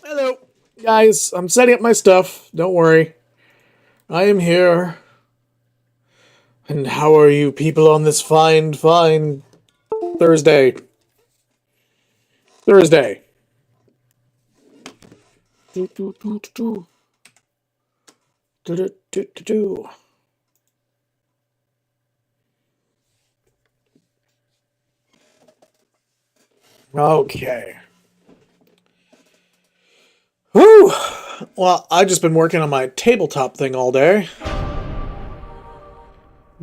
Hello, guys. I'm setting up my stuff. Don't worry. I am here. And how are you people on this fine Thursday? Thursday. Do, do, do, do, do. Do, do, do, do, do. Okay. Whew. Well, I've just been working on my tabletop thing all day.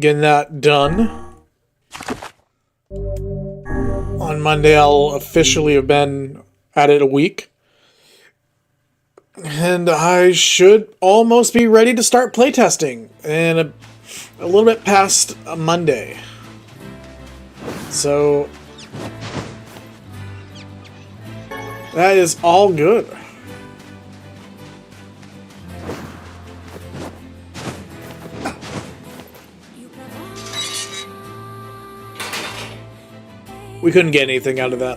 Getting that done. On Monday, I'll officially have been at it a week. And I should almost be ready to start playtesting. And a little bit past a Monday. So that is all good. We couldn't get anything out of that.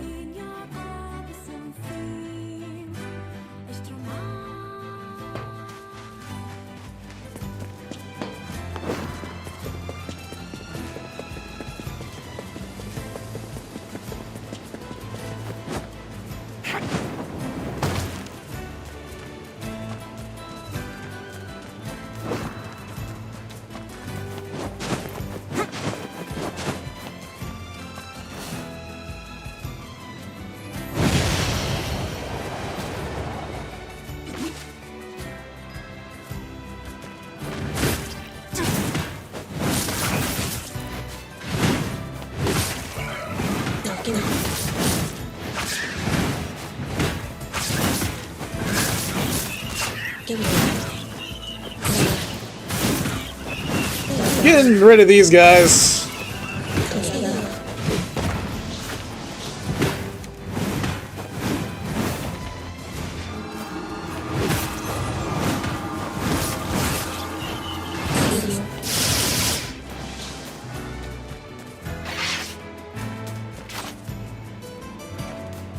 Getting rid of these guys.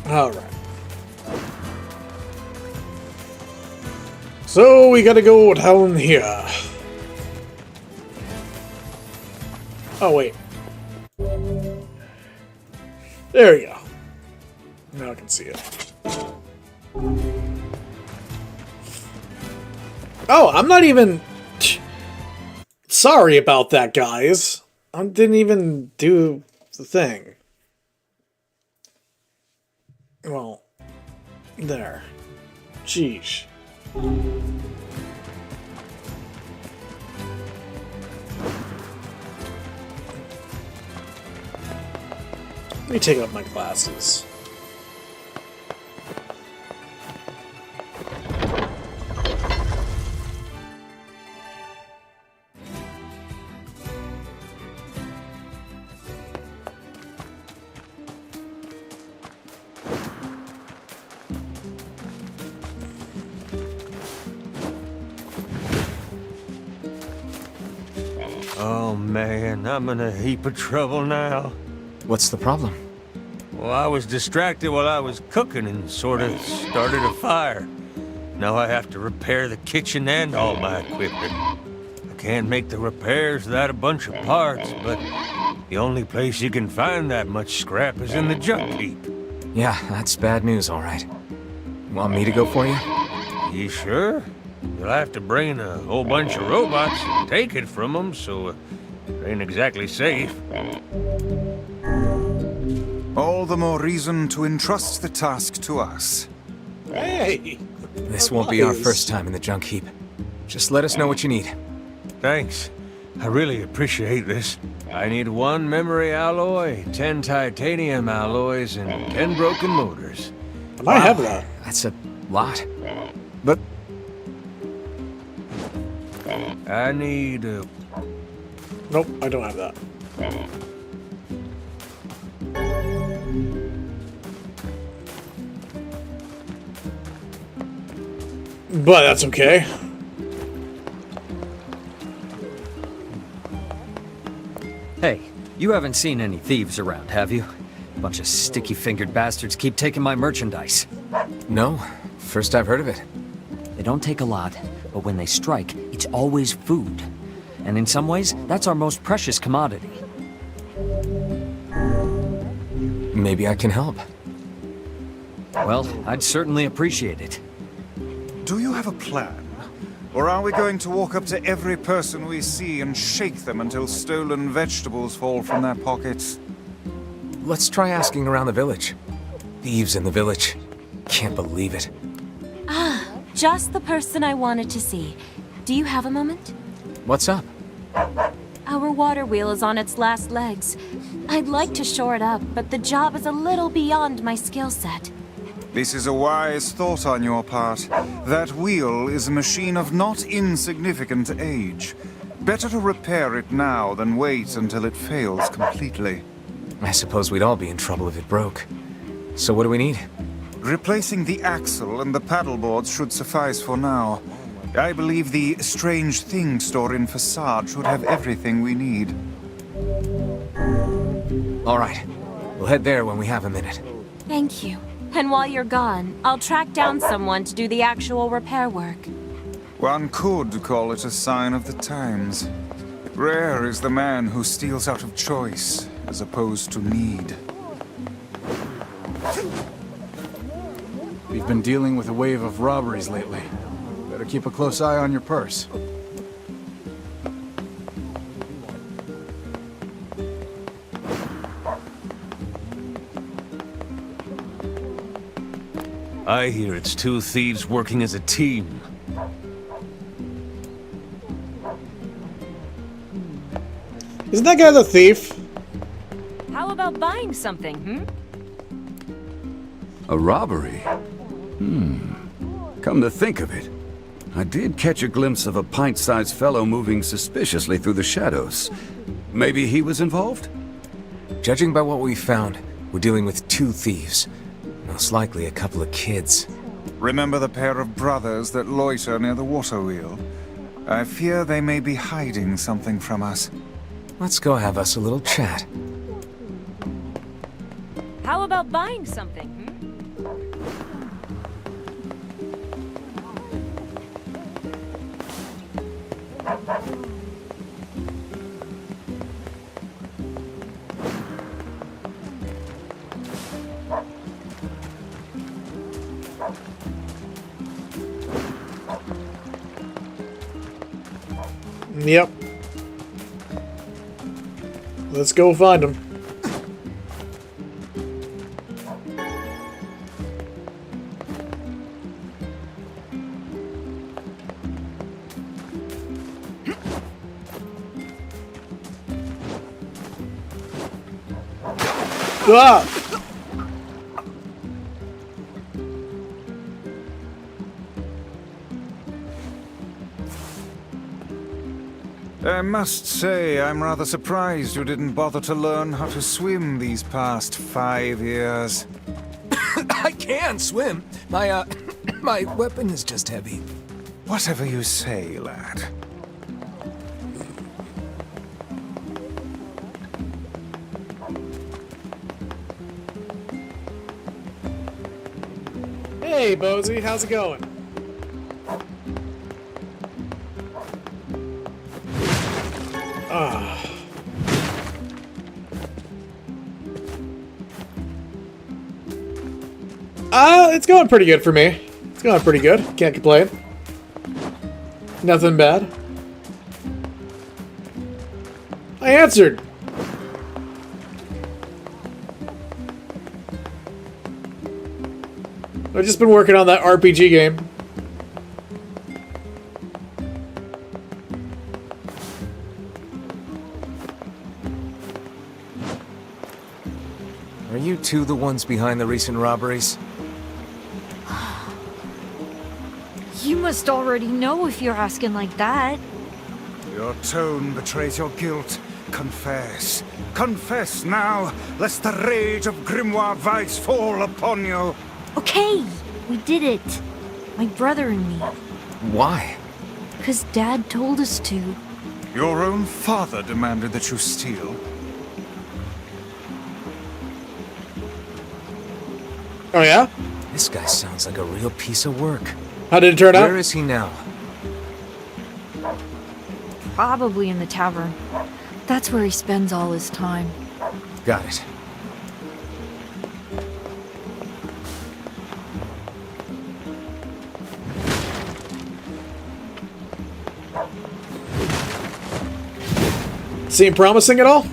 All right. So we gotta go down here. Oh, wait. There we go. Now I can see it. Oh, I'm not even... Sorry about that, guys. I didn't even do the thing. Well, there. Jeez. Let me take off my glasses. Oh man, I'm in a heap of trouble now. What's the problem? Well, I was distracted while I was cooking and sort of started a fire. Now I have to repair the kitchen and all my equipment. I can't make the repairs without a bunch of parts, but the only place you can find that much scrap is in the junk heap. Yeah, that's bad news, all right. Want me to go for you? You sure? You'll have to bring in a whole bunch of robots and take it from them, so it ain't exactly safe. All the more reason to entrust the task to us. Hey! This won't be our first time in the junk heap. Just let us know what you need. Thanks. I really appreciate this. I need 1 memory alloy, 10 titanium alloys, and 10 broken motors. I might have that. That's a lot. But I need Nope, I don't have that. But that's okay. Hey, you haven't seen any thieves around, have you? Bunch of sticky-fingered bastards keep taking my merchandise. no, First I've heard of it. They don't take a lot, but when they strike, it's always food. And in some ways, that's our most precious commodity. Maybe I can help. Well, I'd certainly appreciate it. Do you have a plan? Or are we going to walk up to every person we see and shake them until stolen vegetables fall from their pockets? Let's try asking around the village. Thieves in the village. Can't believe it. Just the person I wanted to see. Do you have a moment? What's up? Our water wheel is on its last legs. I'd like to shore it up, but the job is a little beyond my skill set. This is a wise thought on your part. That wheel is a machine of not insignificant age. Better to repair it now than wait until it fails completely. I suppose we'd all be in trouble if it broke. So what do we need? Replacing the axle and the paddleboards should suffice for now. I believe the strange thing store in Facade should have everything we need. All right. We'll head there when we have a minute. Thank you. And while you're gone, I'll track down someone to do the actual repair work. One could call it a sign of the times. Rare is the man who steals out of choice, as opposed to need. We've been dealing with a wave of robberies lately. Better keep a close eye on your purse. I hear it's two thieves working as a team. Isn't that guy the thief? How about buying something, A robbery? Come to think of it, I did catch a glimpse of a pint-sized fellow moving suspiciously through the shadows. Maybe he was involved? Judging by what we found, we're dealing with two thieves. Most likely a couple of kids. Remember the pair of brothers that loiter near the water wheel? I fear they may be hiding something from us. Let's go have us a little chat. How about buying something, Yep. Let's go find him. Ah! I must say, I'm rather surprised you didn't bother to learn how to swim these past 5 years. I can swim. My, my weapon is just heavy. Whatever you say, lad. Hey, Bozy, how's it going? It's going pretty good for me. It's going pretty good. Can't complain. Nothing bad. I answered. I've just been working on that RPG game. Are you two the ones behind the recent robberies? You must already know if you're asking like that. Your tone betrays your guilt. Confess. Confess now, lest the rage of Grimoire Vice fall upon you. Okay, we did it. My brother and me. Why? 'Cause Dad told us to. Your own father demanded that you steal. Oh yeah? This guy sounds like a real piece of work. How did it turn out? Where is he now? Probably in the tavern. That's where he spends all his time. Got it. Seem promising at all?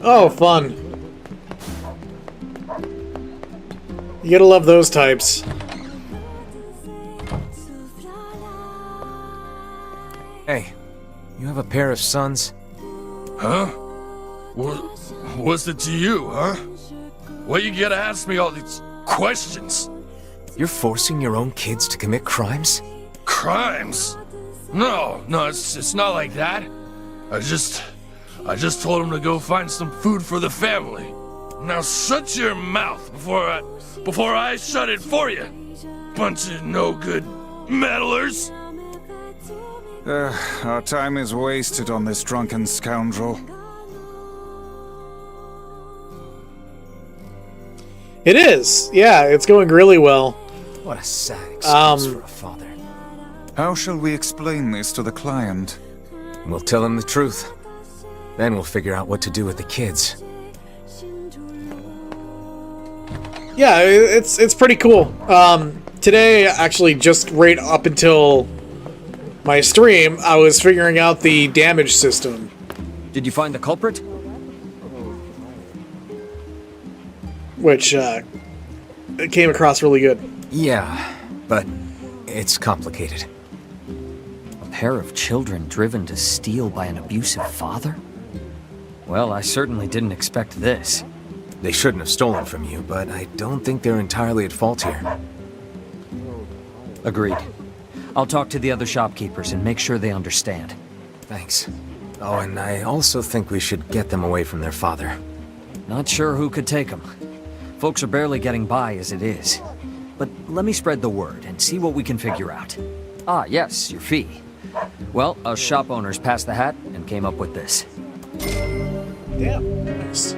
Oh, fun. You gotta love those types. Hey, you have a pair of sons? Huh? What's it to you, huh? Why you gotta ask me all these questions? You're forcing your own kids to commit crimes? Crimes? No, it's not like that. I just told him to go find some food for the family. Now shut your mouth before I shut it for you. Bunch of no good meddlers. Our time is wasted on this drunken scoundrel. It is. Yeah, it's going really well. What a sad excuse for a father. How shall we explain this to the client? We'll tell him the truth. Then we'll figure out what to do with the kids. Yeah, it's pretty cool. Today, actually, just right up until my stream, I was figuring out the damage system. Did you find the culprit? Which, it came across really good. Yeah, but it's complicated. A pair of children driven to steal by an abusive father? Well, I certainly didn't expect this. They shouldn't have stolen from you, but I don't think they're entirely at fault here. Agreed. I'll talk to the other shopkeepers and make sure they understand. Thanks. Oh, and I also think we should get them away from their father. Not sure who could take them. Folks are barely getting by as it is. But let me spread the word and see what we can figure out. Ah, yes, your fee. Well, us shop owners passed the hat and came up with this. Damn, nice.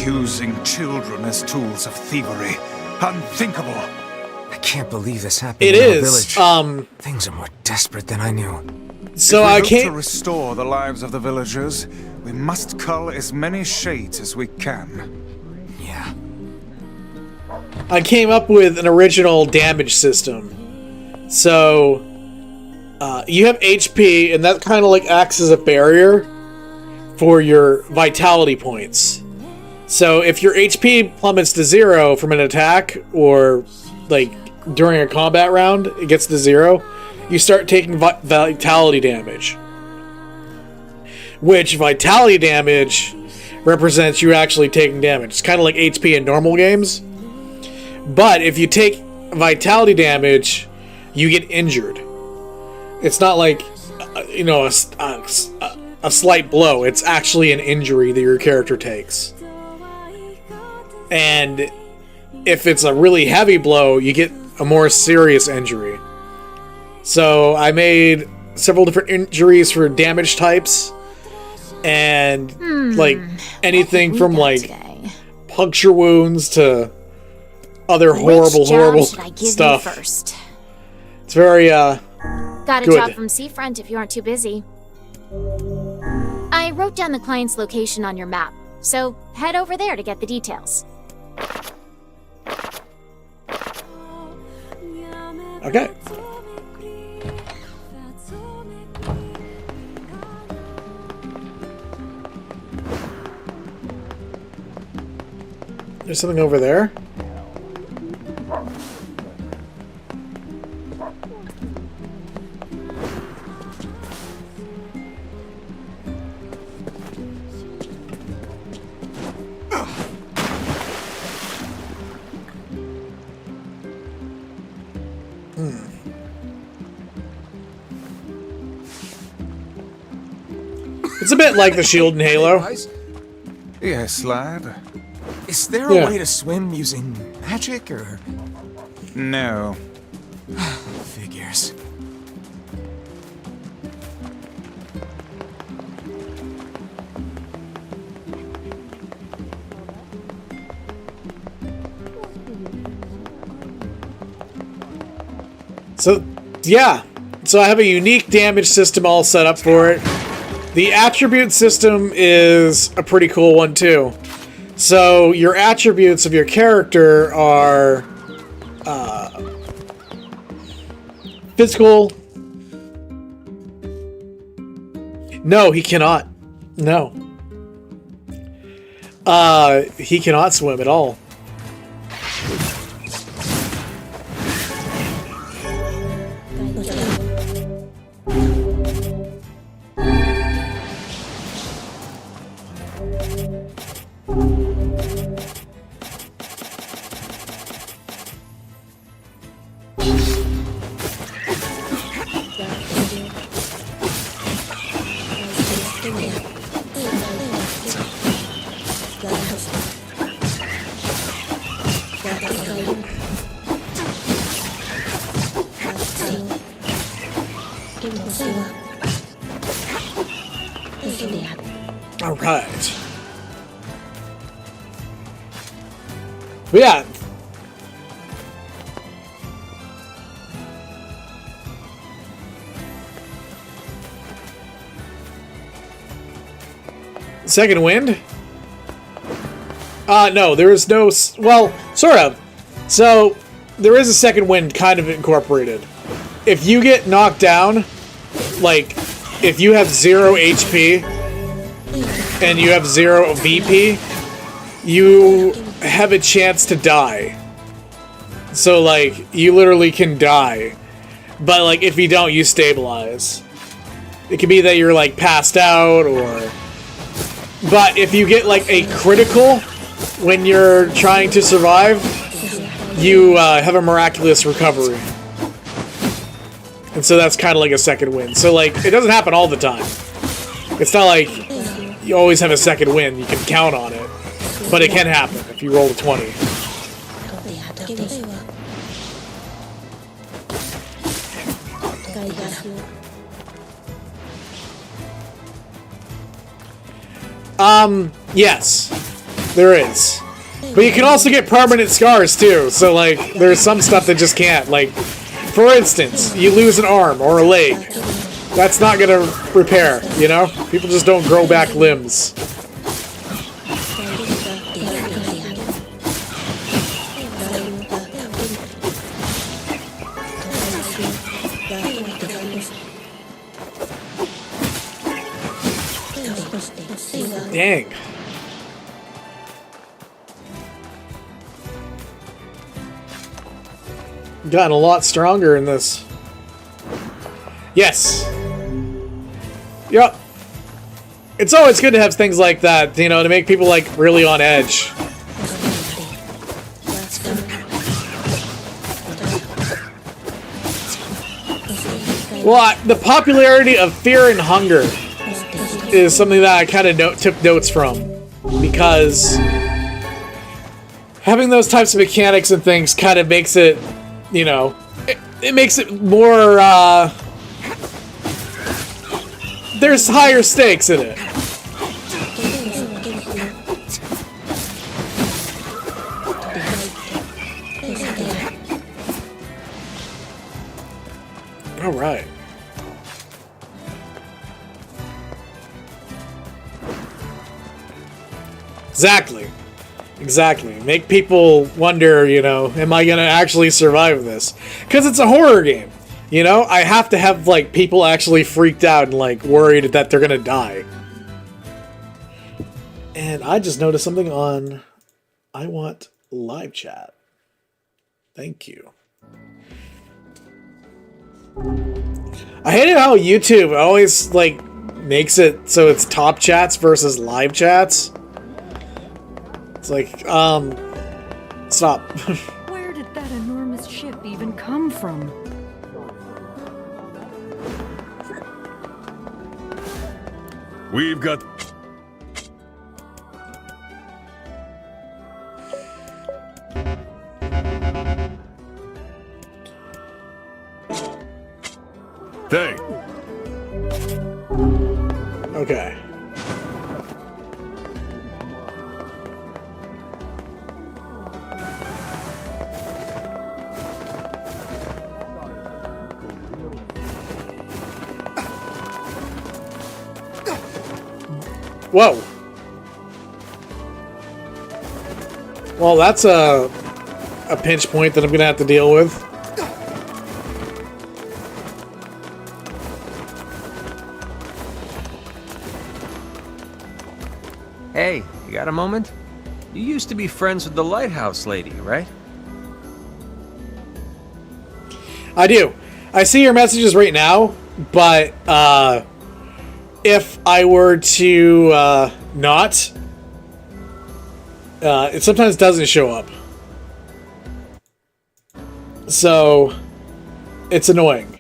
Using children as tools of thievery. Unthinkable. I can't believe this happened It in our is. village. Things are more desperate than I knew. So If we I hope can't. to restore the lives of the villagers, we must cull as many shades as we can. Yeah. I came up with an original damage system. So, you have HP, and that kind of like acts as a barrier for your vitality points. So if your HP plummets to 0 from an attack, or like during a combat round, it gets to 0, you start taking vitality damage. Which vitality damage represents you actually taking damage. It's kind of like HP in normal games. But if you take vitality damage, you get injured. It's not like, a slight blow. It's actually an injury that your character takes. And if it's a really heavy blow, you get a more serious injury. So I made several different injuries for damage types. And, like, anything from, like, puncture wounds to other horrible stuff. First? It's very, Got a good. job from Seafront if you aren't too busy. I wrote down the client's location on your map, so head over there to get the details. Okay. There's something over there. It's a bit like the shield in Halo. Yes, lad. Is there a Yeah. way to swim using magic, or...? No. Figures. So, yeah. So I have a unique damage system all set up for it. The attribute system is a pretty cool one, too. So, your attributes of your character are... physical... No, he cannot. No. He cannot swim at all. All right. But yeah. Second wind? No, there is no... Well, sort of. So, there is a second wind kind of incorporated. If you get knocked down, like, if you have 0 HP and you have 0 VP, you have a chance to die. So, like, you literally can die. But, like, if you don't, you stabilize. It could be that you're, like, passed out, or... But if you get, like, a critical when you're trying to survive, you have a miraculous recovery. And so that's kind of like a second win. So, like, it doesn't happen all the time. It's not like you always have a second win. You can count on it. But it can happen if you roll a 20. Yes. There is. But you can also get permanent scars, too. So, like, there's some stuff that just can't. Like, for instance, you lose an arm or a leg. That's not gonna repair, you know? People just don't grow back limbs. Dang. Gotten a lot stronger in this. Yes. Yep. It's always good to have things like that, you know, to make people, like, really on edge. Well, the popularity of Fear and Hunger is something that I kind of took notes from, because having those types of mechanics and things kind of makes it, you know, it makes it more, there's higher stakes in it. All right. Exactly. Exactly. Make people wonder, you know, am I gonna actually survive this? Because it's a horror game. You know, I have to have, like, people actually freaked out and, like, worried that they're gonna die. And I just noticed something on... I want live chat. Thank you. I hate how YouTube always, like, makes it so it's top chats versus live chats. It's like, stop. Where did that enormous ship even come from? We've got... Thanks. Okay. Whoa. Well, that's a pinch point that I'm gonna have to deal with. Hey, you got a moment? You used to be friends with the lighthouse lady, right? I do. I see your messages right now, but if I were to not, it sometimes doesn't show up. So, it's annoying.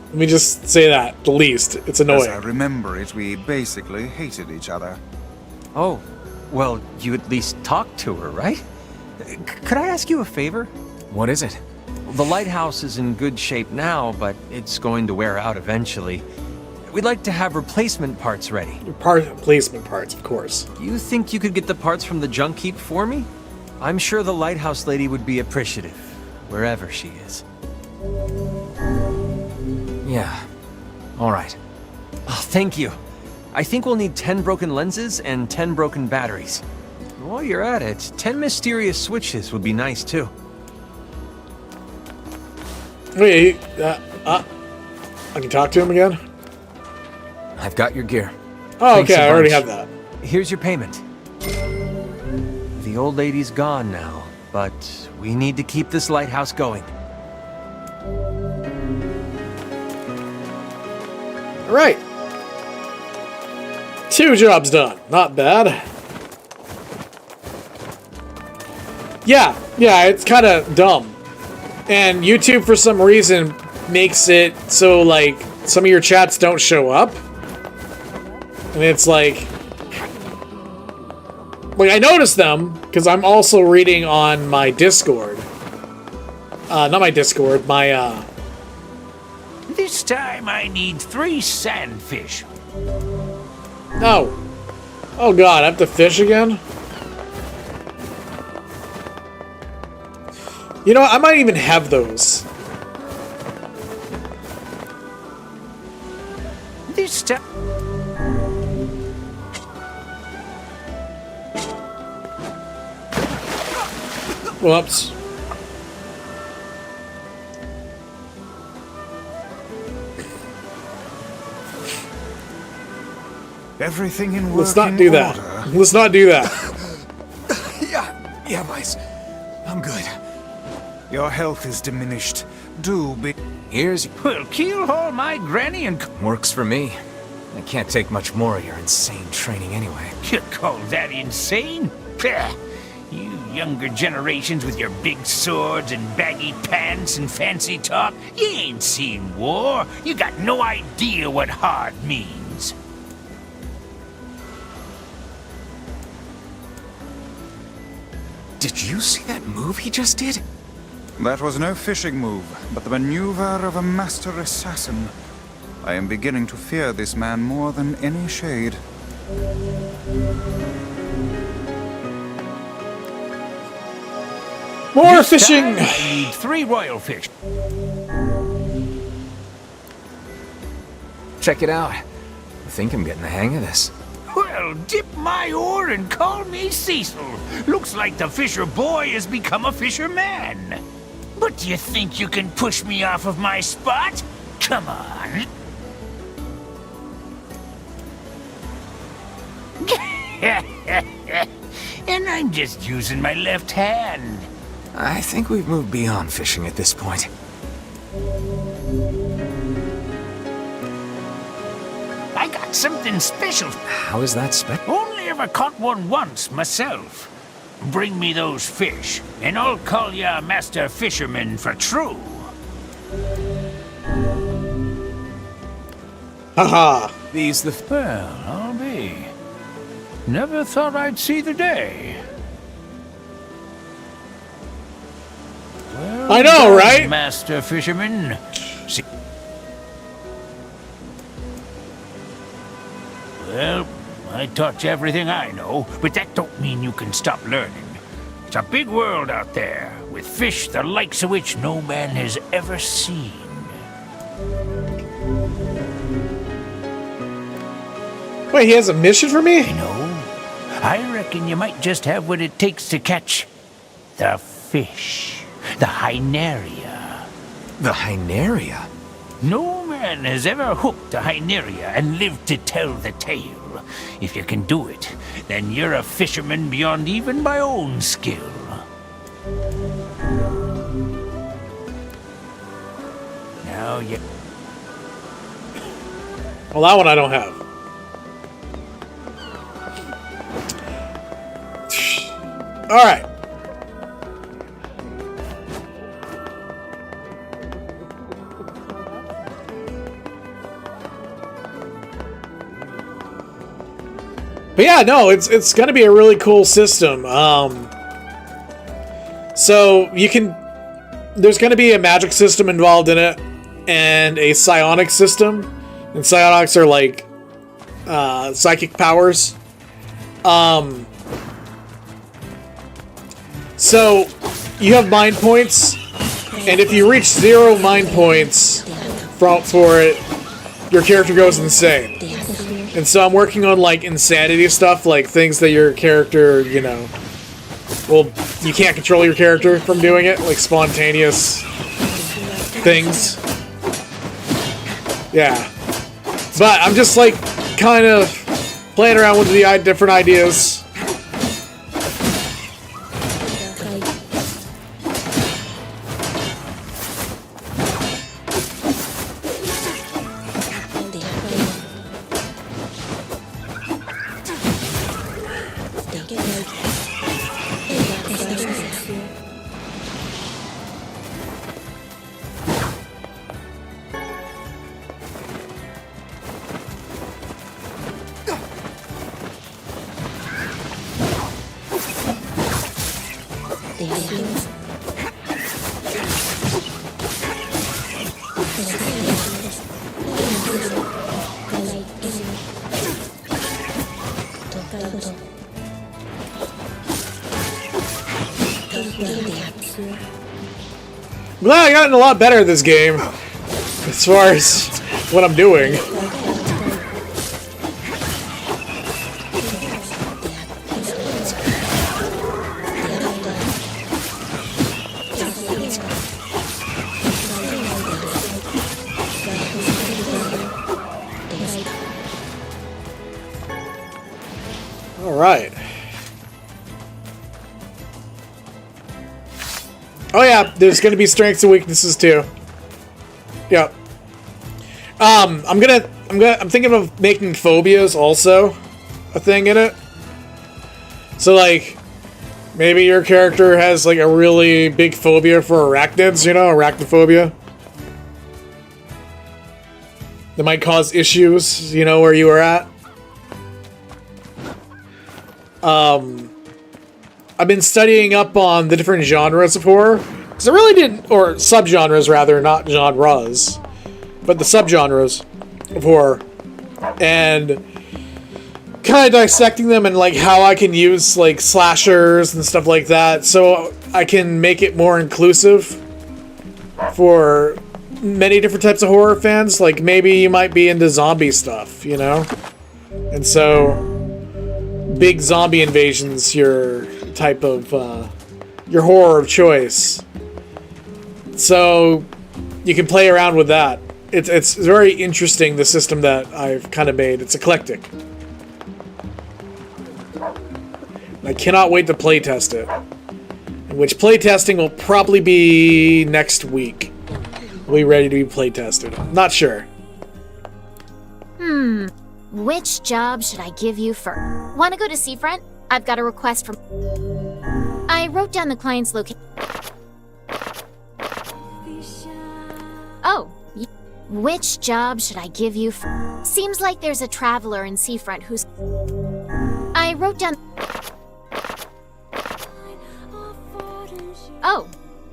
Let me just say that, the least. It's As I annoying. remember it, we basically hated each other. Oh, well, you at least talked to her, right? Could I ask you a favor? What is it? The lighthouse is in good shape now, but it's going to wear out eventually. We'd like to have replacement parts ready. Replacement parts, of course. You think you could get the parts from the junk heap for me? I'm sure the lighthouse lady would be appreciative, wherever she is. Yeah. All right. Oh, thank you. I think we'll need 10 broken lenses and 10 broken batteries. While you're at it, 10 mysterious switches would be nice too. Wait, I can talk to him again? I've got your gear. Oh, Thanks okay, a I already bunch. have that. Here's your payment. The old lady's gone now, but we need to keep this lighthouse going. All right. 2 jobs done. Not bad. Yeah, it's kind of dumb. And YouTube, for some reason, makes it so, like, some of your chats don't show up. And it's like... I noticed them, because I'm also reading on my Discord. Not my Discord, my, This time I need 3 sandfish. No. Oh god, I have to fish again? You know what? I might even have those. This time... Whoops. Everything in working Let's not do that. order. Let's not do that. Yeah, Vice. I'm good. Your health is diminished. Do be... Here's... Well, keelhaul my granny and... Works for me. I can't take much more of your insane training anyway. You call that insane? Pah! You younger generations with your big swords and baggy pants and fancy talk, you ain't seen war. You got no idea what hard means. Did you see that move he just did? That was no fishing move, but the maneuver of a master assassin. I am beginning to fear this man more than any shade. More This fishing! time I need 3 royal fish. Check it out. I think I'm getting the hang of this. Well, dip my oar and call me Cecil. Looks like the fisher boy has become a fisherman. But do you think you can push me off of my spot? Come on. And I'm just using my left hand. I think we've moved beyond fishing at this point. I got something special. How is that Only ever caught one once myself. Bring me those fish, and I'll call ya Master Fisherman for true. Haha. These the... Well, I'll be. Never thought I'd see the day. Well I know, done, right? Master Fisherman. Well, I taught you everything I know, but that don't mean you can stop learning. It's a big world out there, with fish the likes of which no man has ever seen. Wait, he has a mission for me? You know, I reckon you might just have what it takes to catch the fish, the Hyneria. The Hyneria? No man has ever hooked a Hyneria and lived to tell the tale. If you can do it, then you're a fisherman beyond even my own skill. Now you... Well, that one I don't have. Alright. But yeah, no, it's gonna be a really cool system. So you can, there's gonna be a magic system involved in it, and a psionic system. And psionics are like psychic powers. So you have mind points, and if you reach 0 mind points for it, your character goes insane. And so I'm working on, like, insanity stuff, like things that your character, you know, well, you can't control your character from doing it, like spontaneous things. Yeah. But I'm just, like, kind of playing around with the different ideas. Well, I've gotten a lot better at this game, as far as what I'm doing. All right. Oh yeah, there's gonna be strengths and weaknesses too. Yep. I'm thinking of making phobias also a thing in it. So like, maybe your character has like a really big phobia for arachnids, you know, arachnophobia. That might cause issues, you know, where you are at. I've been studying up on the different genres of horror. Because I really didn't, or subgenres rather, not genres. But the subgenres of horror. And kind of dissecting them and like how I can use like slashers and stuff like that. So I can make it more inclusive for many different types of horror fans. Like maybe you might be into zombie stuff, you know? And so big zombie invasions, your type of your horror of choice. So you can play around with that. It's very interesting, the system that I've kind of made. It's eclectic. I cannot wait to play test it. Which play testing will probably be next week. We'll be ready to be play tested. Not sure. Which job should I give you first? Want to go to Seafront? I've got a request from... I wrote down the client's location. Oh, which job should I give you first? Seems like there's a traveler in Seafront who's... I wrote down... Oh,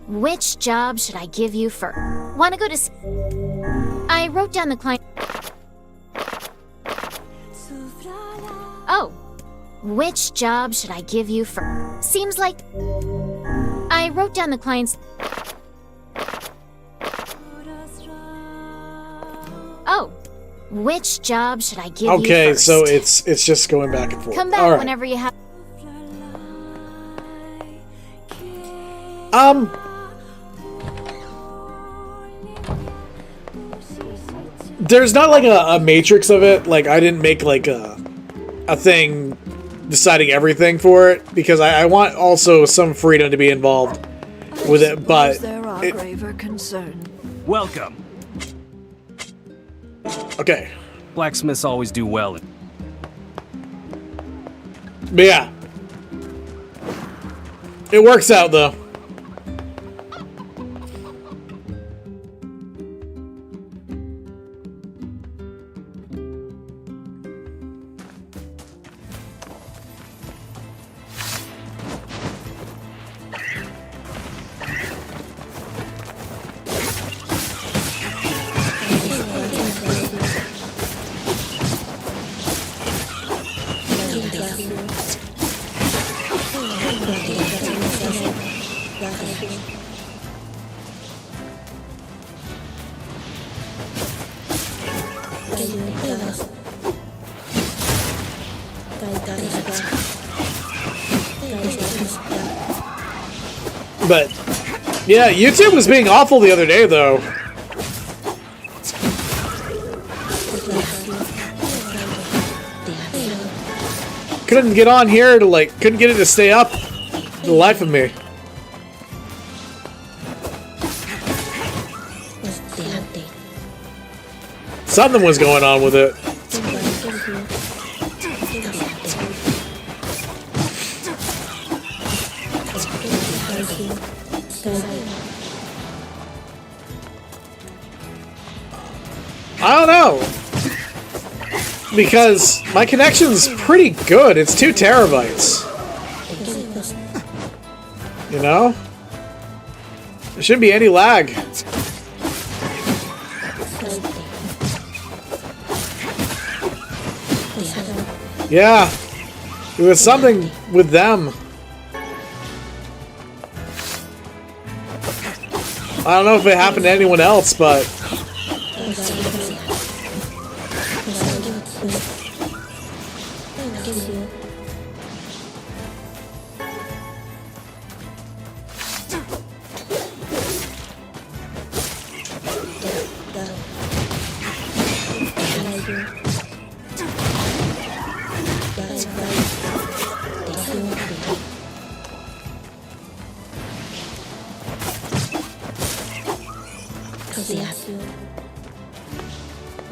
which job should I give you first? Want to go to... I wrote down the client... Which job should I give you first? Seems like... I wrote down the client's... Oh. Which job should I give you first? Okay, so it's just going back and forth. Come back All right. whenever you have... There's not like a matrix of it. Like, I didn't make like a thing deciding everything for it, because I want also some freedom to be involved with it, but there are graver concern. Welcome. Okay. Blacksmiths always do well. But yeah. It works out though. But yeah, YouTube was being awful the other day though. Couldn't get on here to like, couldn't get it to stay up. The life of me. Something was going on with it. I don't know. Because my connection's pretty good. It's 2 terabytes. You know? There shouldn't be any lag. Yeah. It was something with them. I don't know if it happened to anyone else, but...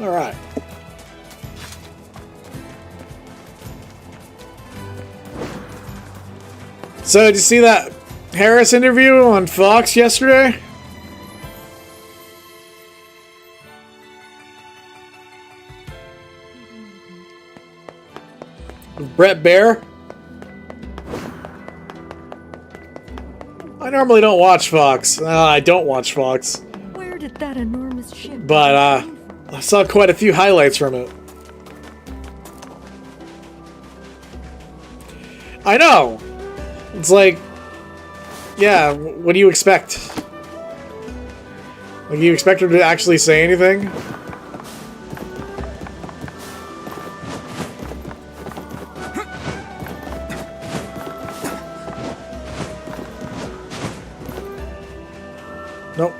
Alright. So, did you see that Harris interview on Fox yesterday? Brett Baer? I normally don't watch Fox. I don't watch Fox. Where did that enormous ship... But, I saw quite a few highlights from it. I know! It's like... Yeah, what do you expect? Like, you expect her to actually say anything? Nope.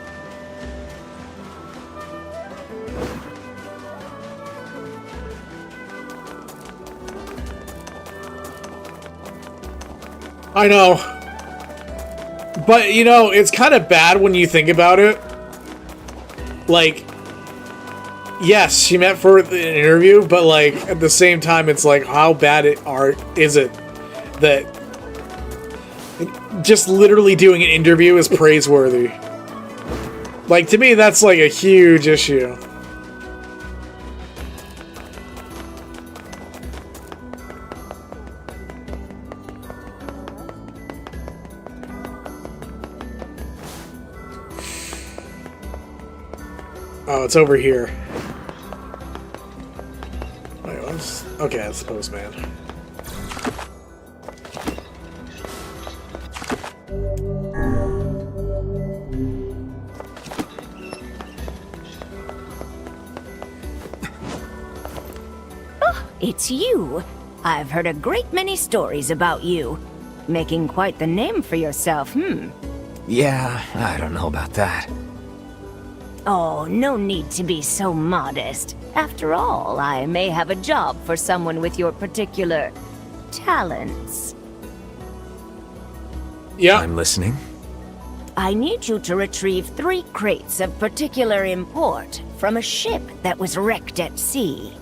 I know. But, you know, it's kind of bad when you think about it. Like, yes, she met for an interview, but, like, at the same time, it's like, how bad is it that just literally doing an interview is praiseworthy? Like, to me, that's, like, a huge issue. Oh, it's over here. Wait, okay, that's the postman. it's you. I've heard a great many stories about you. Making quite the name for yourself, Yeah, I don't know about that. Oh, no need to be so modest. After all, I may have a job for someone with your particular talents. Yeah. I'm listening. I need you to retrieve 3 crates of particular import from a ship that was wrecked at sea.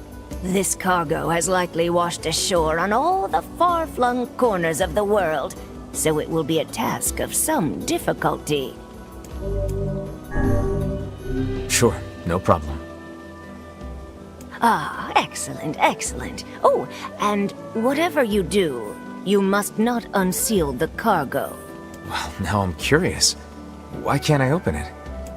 This cargo has likely washed ashore on all the far-flung corners of the world, so it will be a task of some difficulty. Sure, no problem. Ah, excellent, excellent. Oh, and whatever you do, you must not unseal the cargo. Well, now I'm curious. Why can't I open it?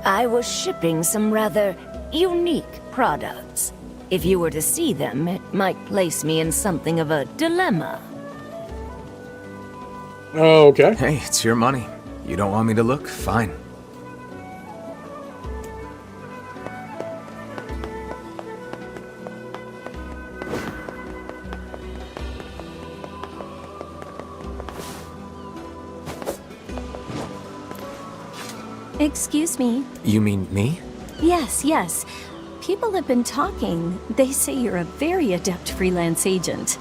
I was shipping some rather unique products. If you were to see them, it might place me in something of a dilemma. Oh, okay. Hey, it's your money. You don't want me to look? Fine. Excuse me. You mean me? Yes, yes. People have been talking. They say you're a very adept freelance agent.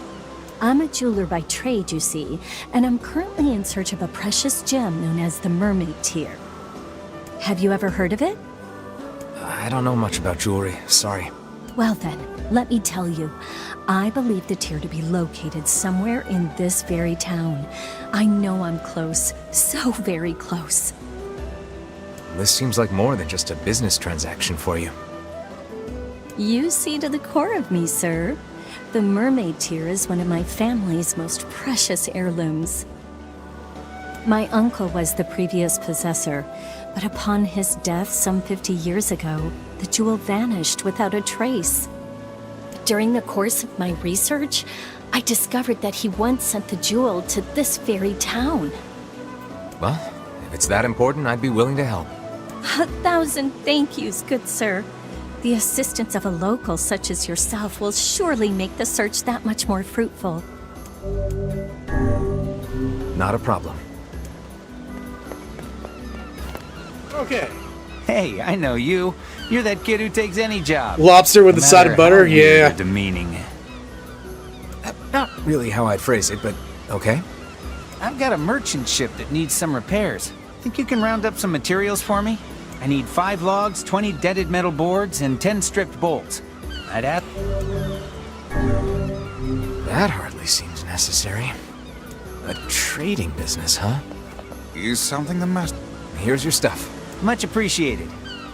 I'm a jeweler by trade, you see, and I'm currently in search of a precious gem known as the Mermaid Tear. Have you ever heard of it? I don't know much about jewelry, sorry. Well then, let me tell you. I believe the tear to be located somewhere in this very town. I know I'm close, so very close. This seems like more than just a business transaction for you. You see to the core of me, sir. The Mermaid Tear is one of my family's most precious heirlooms. My uncle was the previous possessor, but upon his death some 50 years ago, the jewel vanished without a trace. During the course of my research, I discovered that he once sent the jewel to this very town. Well, if it's that important, I'd be willing to help. 1,000 thank yous, good sir. The assistance of a local such as yourself will surely make the search that much more fruitful. Not a problem. Okay. Hey, I know you. You're that kid who takes any job. Lobster with No the side of matter butter? how weird Yeah. or demeaning. Not really how I'd phrase it, but okay. I've got a merchant ship that needs some repairs. Think you can round up some materials for me? I need 5 logs, 20 deaded metal boards, and 10 stripped bolts. I'd add... That hardly seems necessary. A trading business, huh? Is something the matter? Here's your stuff. Much appreciated.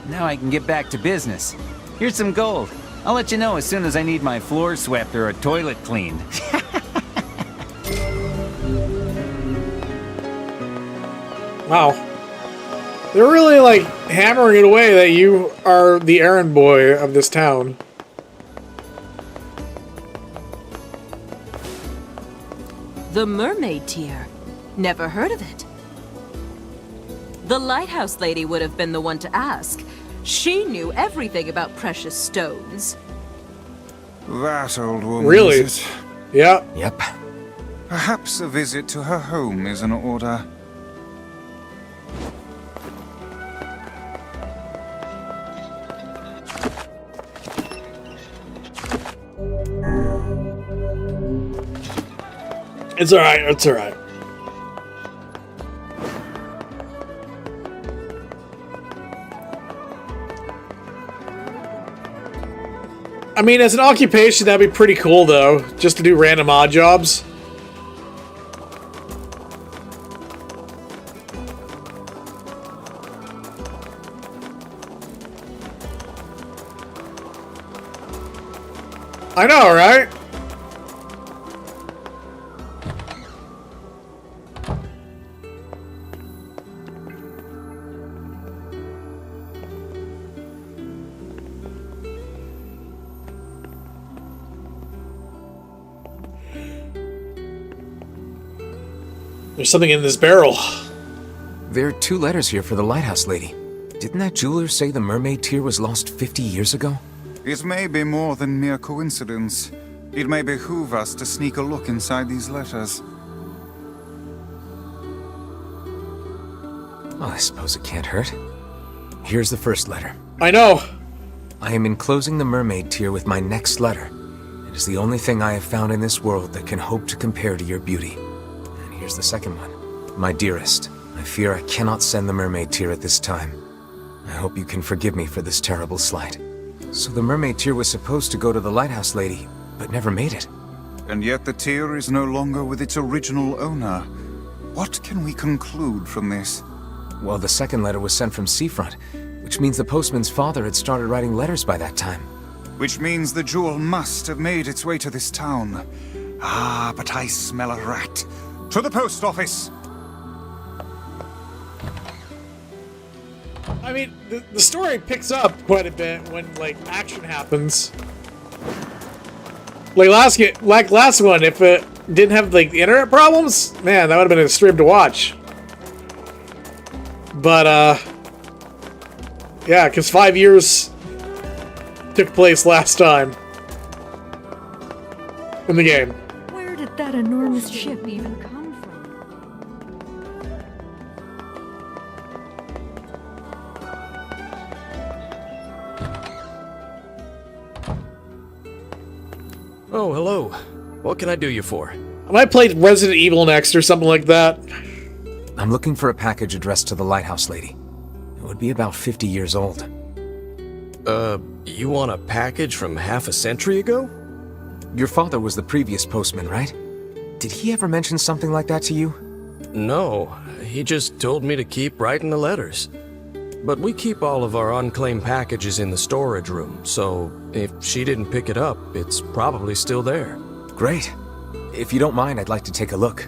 Now I can get back to business. Here's some gold. I'll let you know as soon as I need my floor swept or a toilet cleaned. Wow. They're really, like, hammering it away that you are the errand boy of this town. The Mermaid Tear. Never heard of it. The lighthouse lady would have been the one to ask. She knew everything about precious stones. That old woman, Really? is it? Yeah. Yep. Perhaps a visit to her home is in order. It's alright, it's alright. I mean, as an occupation, that'd be pretty cool, though. Just to do random odd jobs. I know, right? There's something in this barrel. There are 2 letters here for the lighthouse lady. Didn't that jeweler say the Mermaid Tear was lost 50 years ago? It may be more than mere coincidence. It may behoove us to sneak a look inside these letters. Well, I suppose it can't hurt. Here's the first letter. I know. I am enclosing the mermaid tear with my next letter. It is the only thing I have found in this world that can hope to compare to your beauty. And here's the second one. My dearest, I fear I cannot send the mermaid tear at this time. I hope you can forgive me for this terrible slight. So the mermaid tear was supposed to go to the lighthouse lady, but never made it. And yet the tear is no longer with its original owner. What can we conclude from this? Well, the second letter was sent from Seafront, which means the postman's father had started writing letters by that time. Which means the jewel must have made its way to this town. Ah, but I smell a rat. To the post office! I mean, the story picks up quite a bit when, like, action happens. Like last one, if it didn't have, like, the internet problems, man, that would have been a stream to watch. But, yeah, because 5 years took place last time in the game. Where did that enormous ship even come from? Oh, hello. What can I do you for? I might play Resident Evil next or something like that. I'm looking for a package addressed to the lighthouse lady. It would be about 50 years old. You want a package from half a century ago? Your father was the previous postman, right? Did he ever mention something like that to you? No, he just told me to keep writing the letters. But we keep all of our unclaimed packages in the storage room, so if she didn't pick it up, it's probably still there. Great. If you don't mind, I'd like to take a look.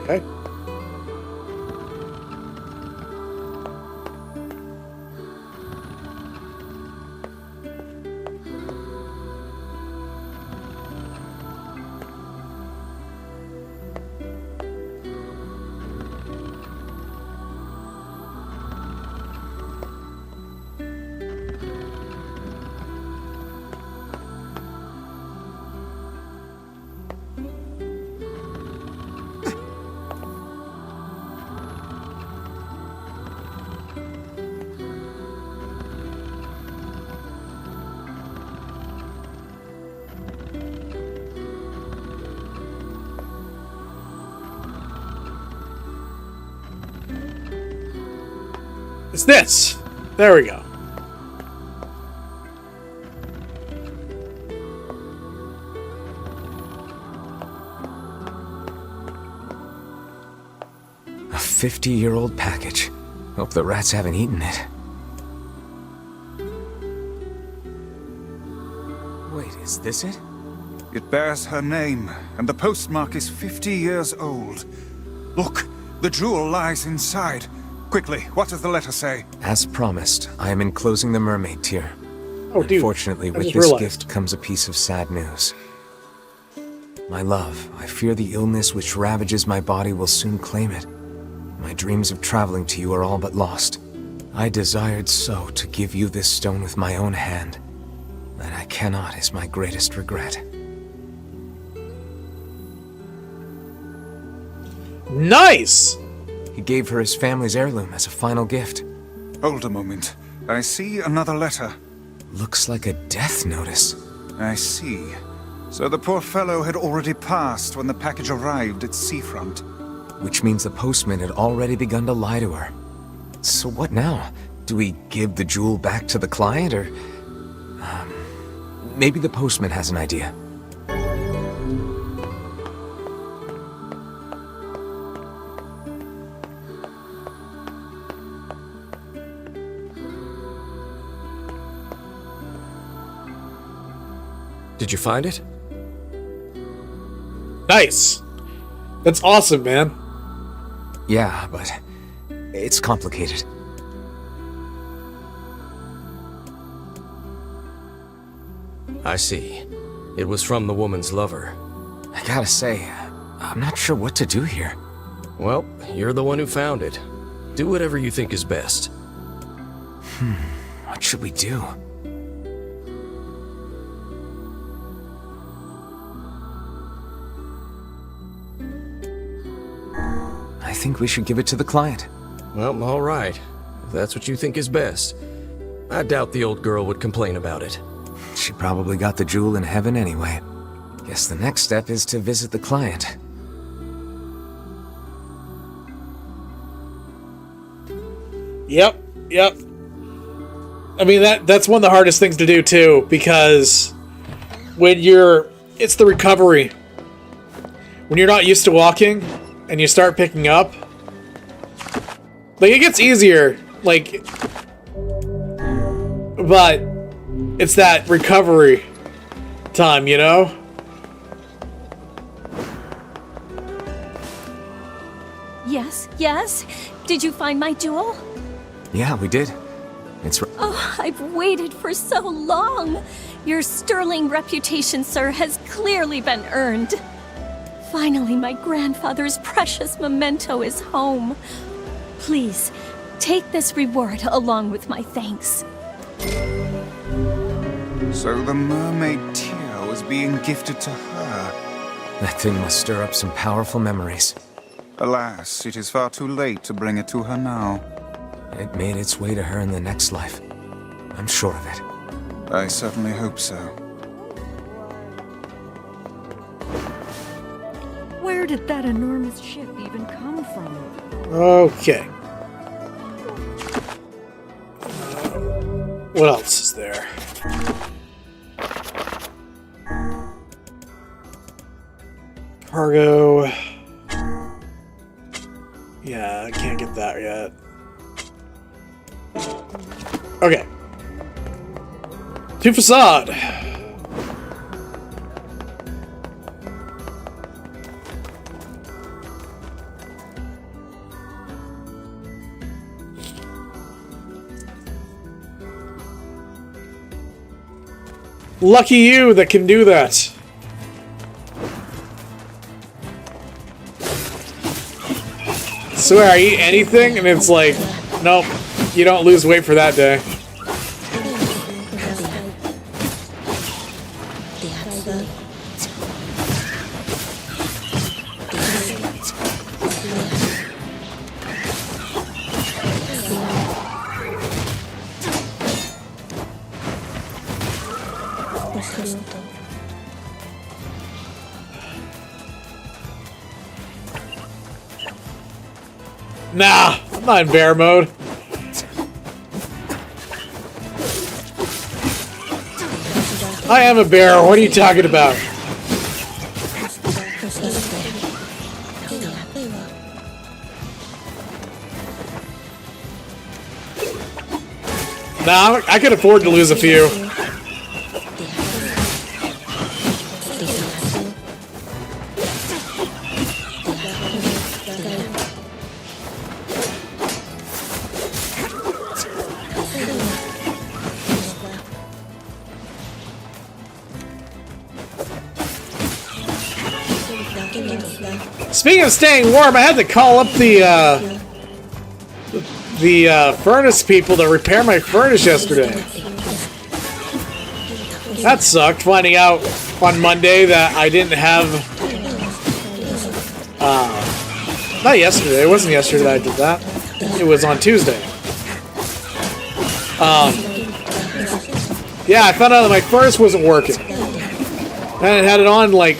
Okay. It's this. There we go. A 50-year-old package. Hope the rats haven't eaten it. Wait, is this it? It bears her name, and the postmark is 50 years old. Look, the jewel lies inside. Quickly, what does the letter say? As promised, I am enclosing the mermaid tear. Oh, dude. Unfortunately, with this gift comes a piece of sad news. My love, I fear the illness which ravages my body will soon claim it. My dreams of traveling to you are all but lost. I desired so to give you this stone with my own hand. That I cannot is my greatest regret. Nice! He gave her his family's heirloom as a final gift. Hold a moment. I see another letter. Looks like a death notice. I see. So the poor fellow had already passed when the package arrived at Seafront. Which means the postman had already begun to lie to her. So what now? Do we give the jewel back to the client, or... maybe the postman has an idea. Did you find it? Nice. That's awesome, man. Yeah, but it's complicated. I see. It was from the woman's lover. I gotta say, I'm not sure what to do here. Well, you're the one who found it. Do whatever you think is best. What should we do? I think we should give it to the client. Well, all right. If that's what you think is best. I doubt the old girl would complain about it. She probably got the jewel in heaven anyway. Guess the next step is to visit the client. Yep. I mean, that's one of the hardest things to do, too, because when it's the recovery. When you're not used to walking, and you start picking up, like, it gets easier, like, but it's that recovery time, you know? Yes? Did you find my jewel? Yeah, we did. It's Oh, I've waited for so long. Your sterling reputation, sir, has clearly been earned. Finally, my grandfather's precious memento is home. Please, take this reward along with my thanks. So the mermaid tear was being gifted to her. That thing must stir up some powerful memories. Alas, it is far too late to bring it to her now. It made its way to her in the next life. I'm sure of it. I certainly hope so. Where did that enormous ship even come from? Okay. What else is there? Cargo. Yeah, I can't get that yet. Okay. To facade. Lucky you that can do that. Swear I eat anything and it's like, nope, you don't lose weight for that day. Nah, I'm not in bear mode. I am a bear, what are you talking about? Nah, I could afford to lose a few. Speaking of staying warm, I had to call up the furnace people to repair my furnace yesterday. That sucked, finding out on Monday that I didn't have... not yesterday, it wasn't yesterday that I did that. It was on Tuesday. Yeah, I found out that my furnace wasn't working. I hadn't had it on, like,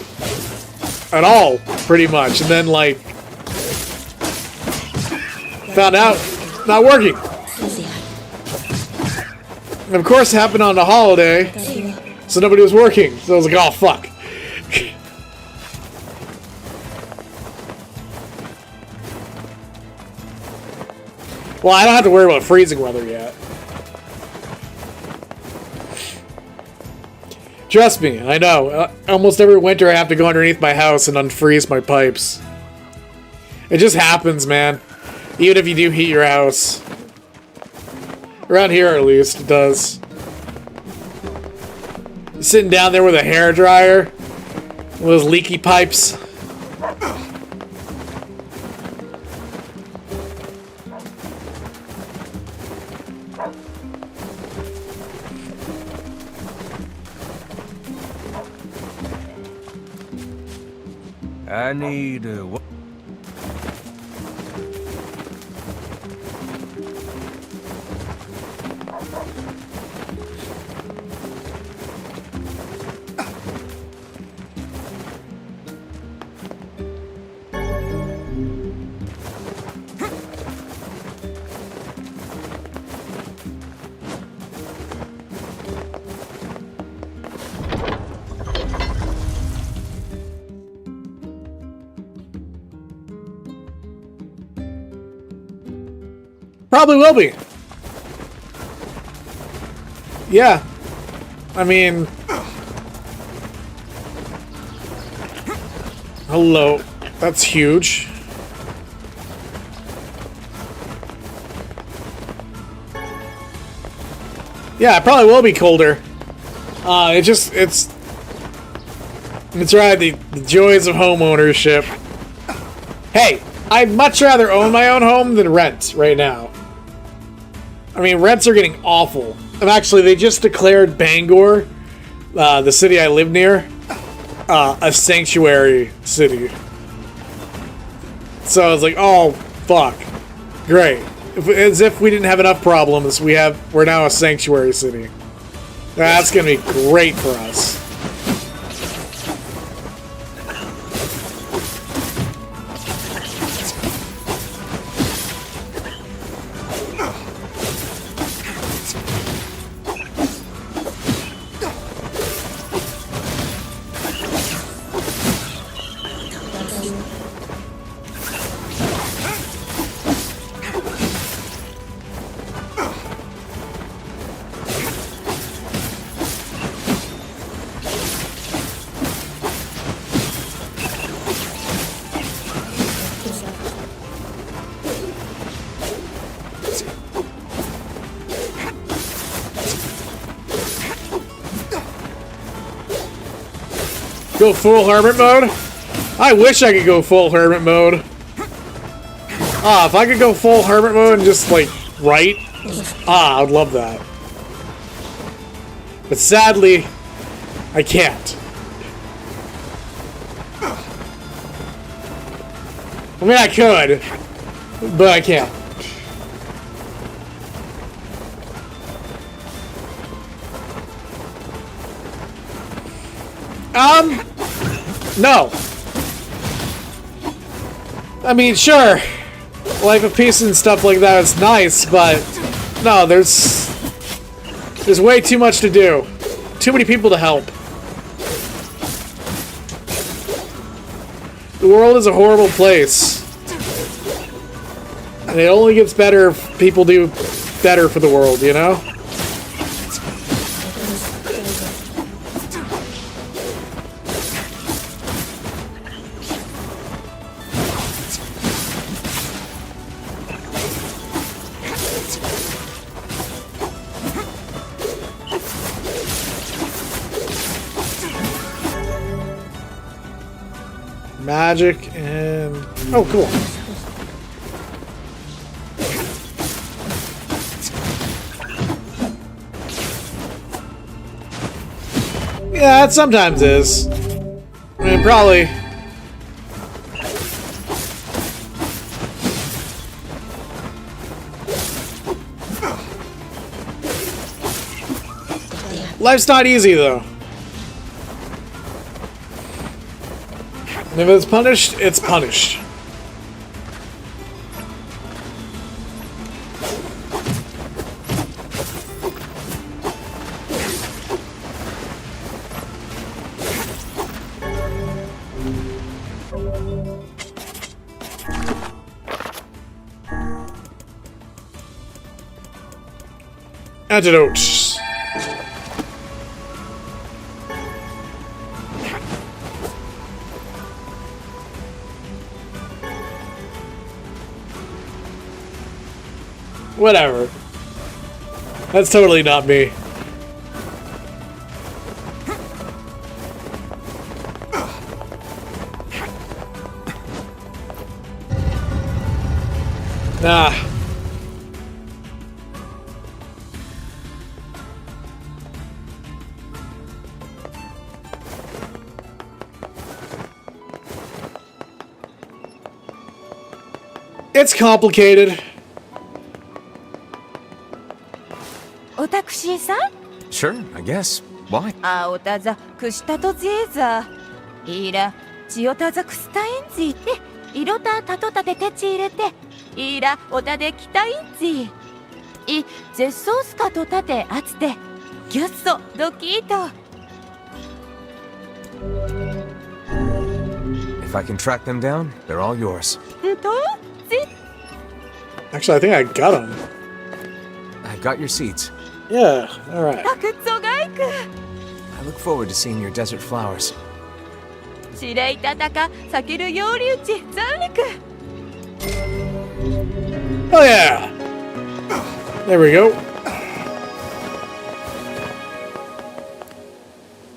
at all, pretty much. And then, like, found out, not working. And of course, it happened on the holiday, so nobody was working. So I was like, oh, fuck. Well, I don't have to worry about freezing weather yet. Trust me, I know. Almost every winter I have to go underneath my house and unfreeze my pipes. It just happens, man. Even if you do heat your house. Around here, at least, it does. You're sitting down there with a hairdryer. With those leaky pipes. I need Probably will be. Yeah. I mean... Hello. That's huge. Yeah, it probably will be colder. It's right, the joys of home ownership. Hey, I'd much rather own my own home than rent right now. I mean, rents are getting awful. And actually, they just declared Bangor, the city I live near, a sanctuary city. So I was like, oh, fuck. Great. As if we didn't have enough problems, we're now a sanctuary city. That's gonna be great for us. Go full hermit mode? I wish I could go full hermit mode. If I could go full hermit mode and just, like, write. I would love that. But sadly, I can't. I mean, I could, but I can't. No. I mean, sure. Life of peace and stuff like that is nice, but no, there's way too much to do. Too many people to help. The world is a horrible place. And it only gets better if people do better for the world, you know? Magic and... oh, cool. Yeah, it sometimes is. I mean, probably... Life's not easy, though. And if it's punished, it's punished. Antidote. Whatever. That's totally not me. Nah. It's complicated. おタクシーさん Sure, I guess. Why? あおたざくしたとぜーざいらちおたざくすたいんじっていろたたとたててち入れていらおたできたいんじい絶相すかとたてあつてギュッソドキート If I can track them down, they're all yours. んとぜ Actually, I think I got them. I got your seeds. Yeah, alright. たくぞがいく I look forward to seeing your desert flowers. しれいたたかさけるようりうちざんりく Oh yeah! There we go.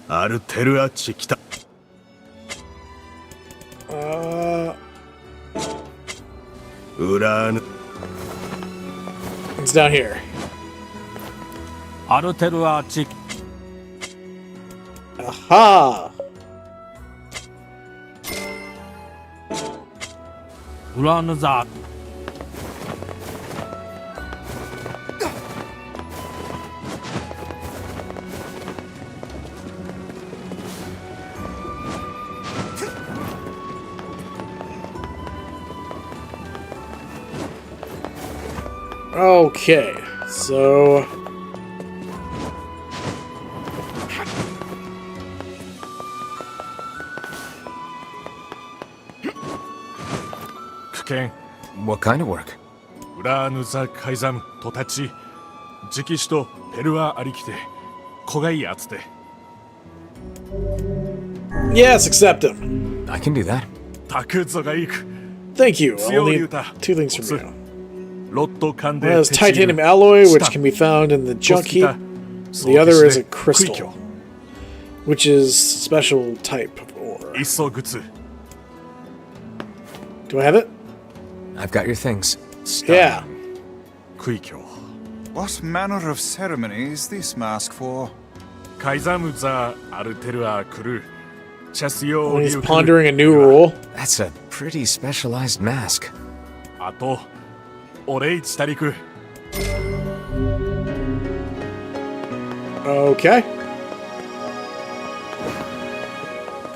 アルテルアッチ来た。ウラーヌ。It's down here. アルテルアーチ。Aha! ウラヌザ。Okay, so... What kind of work? ウラーヌザカイザムとたち直使とペルアありきて子がいいやつで Yes, accept him. I can do that. タクゾがいく Thank you. I'll 強い need 歌 two things from you. ロットカン One デ is titanium alloy, which can be found in the junk heap. The other is a crystal, which is special type of ore. いっそグツ Do I have it? I've got your things. Yeah. クイキョ What manner of ceremony is this mask for? カイザムザアルテルアクルチャスヨ When he's pondering a new rule. That's a pretty specialized mask. あとオレイチタリク Okay.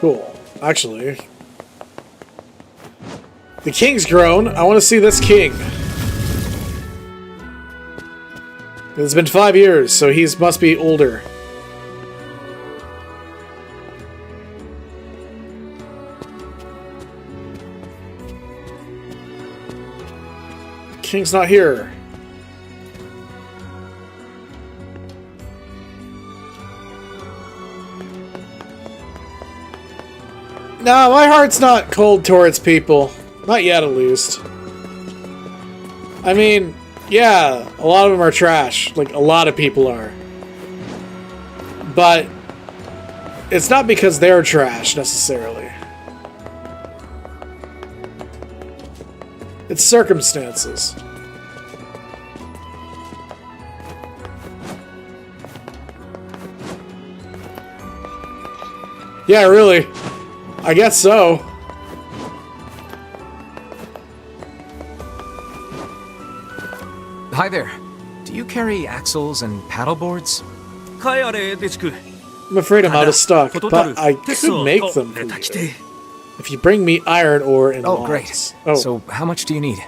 Cool. Actually, the king's grown. I want to see this king. It's been 5 years, so he must be older. King's not here. No, my heart's not cold towards people. Not yet, at least. I mean, yeah, a lot of them are trash. Like, a lot of people are. But it's not because they're trash, necessarily. It's circumstances. Yeah, really. I guess so. Hi there. Do you carry axles and paddle boards? I'm afraid I'm out of stock, but I could make them for you. If you bring me iron ore and Oh, logs. great. Oh, So, how much do you need?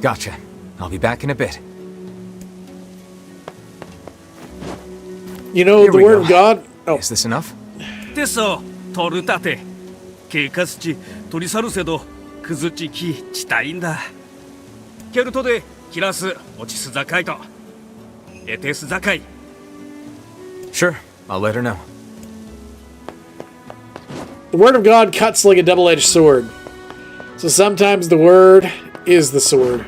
Gotcha. I'll be back in a bit. you know Here the we word go. of God? Oh, Is this enough? テソトルタテケカスチトリサルセドクズチキチタインだケルトでキラスオチスザカイトエテスザカイ Sure. I'll let her know. the word of God cuts like a double-edged sword. So sometimes the word is the sword.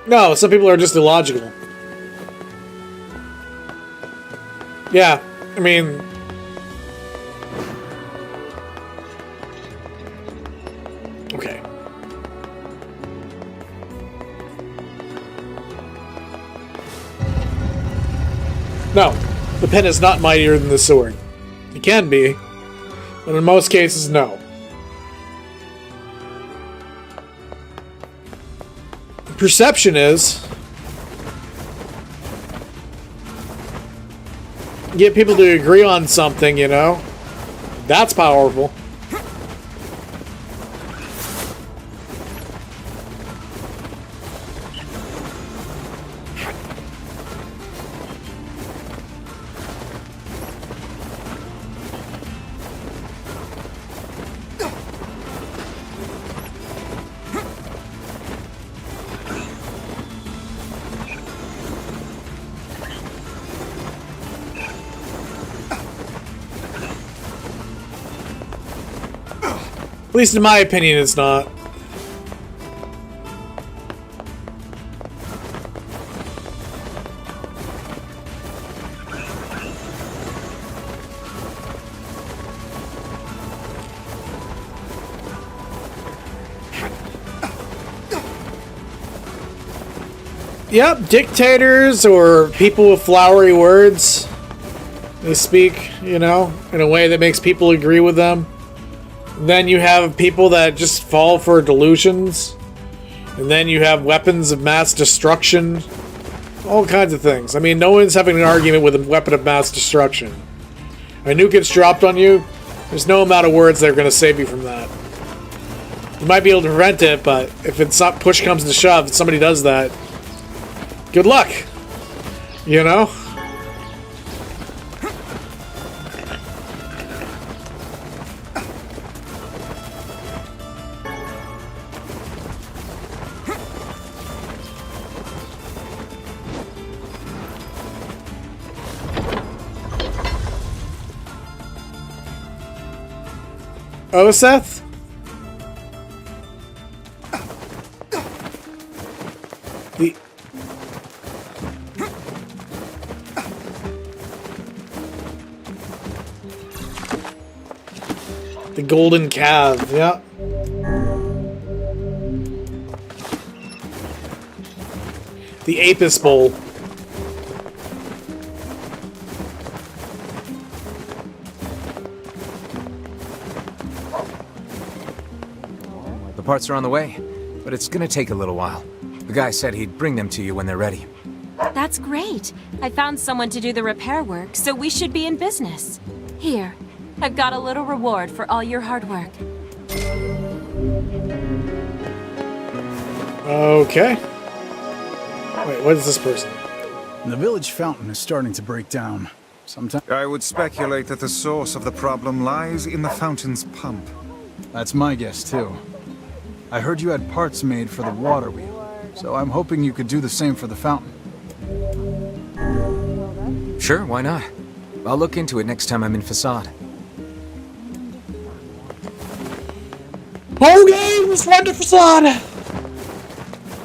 No, some people are just illogical. Yeah, I mean... Okay. No, the pen is not mightier than the sword. It can be, but in most cases, no. Perception is... get people to agree on something, you know? That's powerful. At least in my opinion, it's not. Yep, dictators or people with flowery words. They speak, you know, in a way that makes people agree with them. Then you have people that just fall for delusions. And then you have weapons of mass destruction. All kinds of things. I mean, no one's having an argument with a weapon of mass destruction. A nuke gets dropped on you, there's no amount of words that are going to save you from that. You might be able to prevent it, but if it's not push comes to shove, if somebody does that, good luck. You know? Oh, Seth? The golden calf, yeah. The Apis Bowl. The parts are on the way, but it's gonna take a little while. The guy said he'd bring them to you when they're ready. That's great. I found someone to do the repair work, so we should be in business. Here, I've got a little reward for all your hard work. Okay. Wait, what is this person? The village fountain is starting to break down. Sometimes I would speculate that the source of the problem lies in the fountain's pump. That's my guess, too. I heard you had parts made for the water wheel, so I'm hoping you could do the same for the fountain. Sure, why not? I'll look into it next time I'm in Facade. Whole game is one to Facade!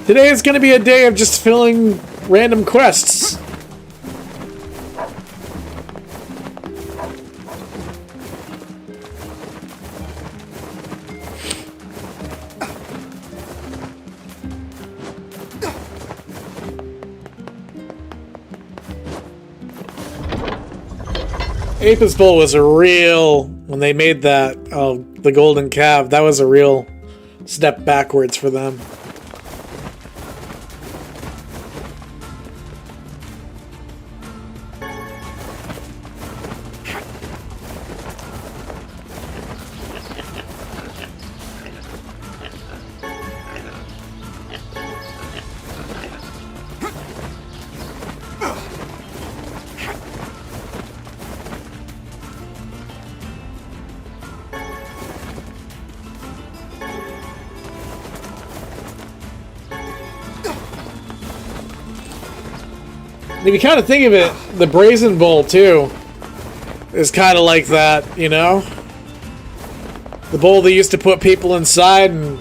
Today is gonna be a day of just filling random quests. Apis Bowl was a real, when they made that, the golden calf, that was a real step backwards for them. If you kind of think of it, the Brazen Bowl, too, is kind of like that, you know? The bowl they used to put people inside and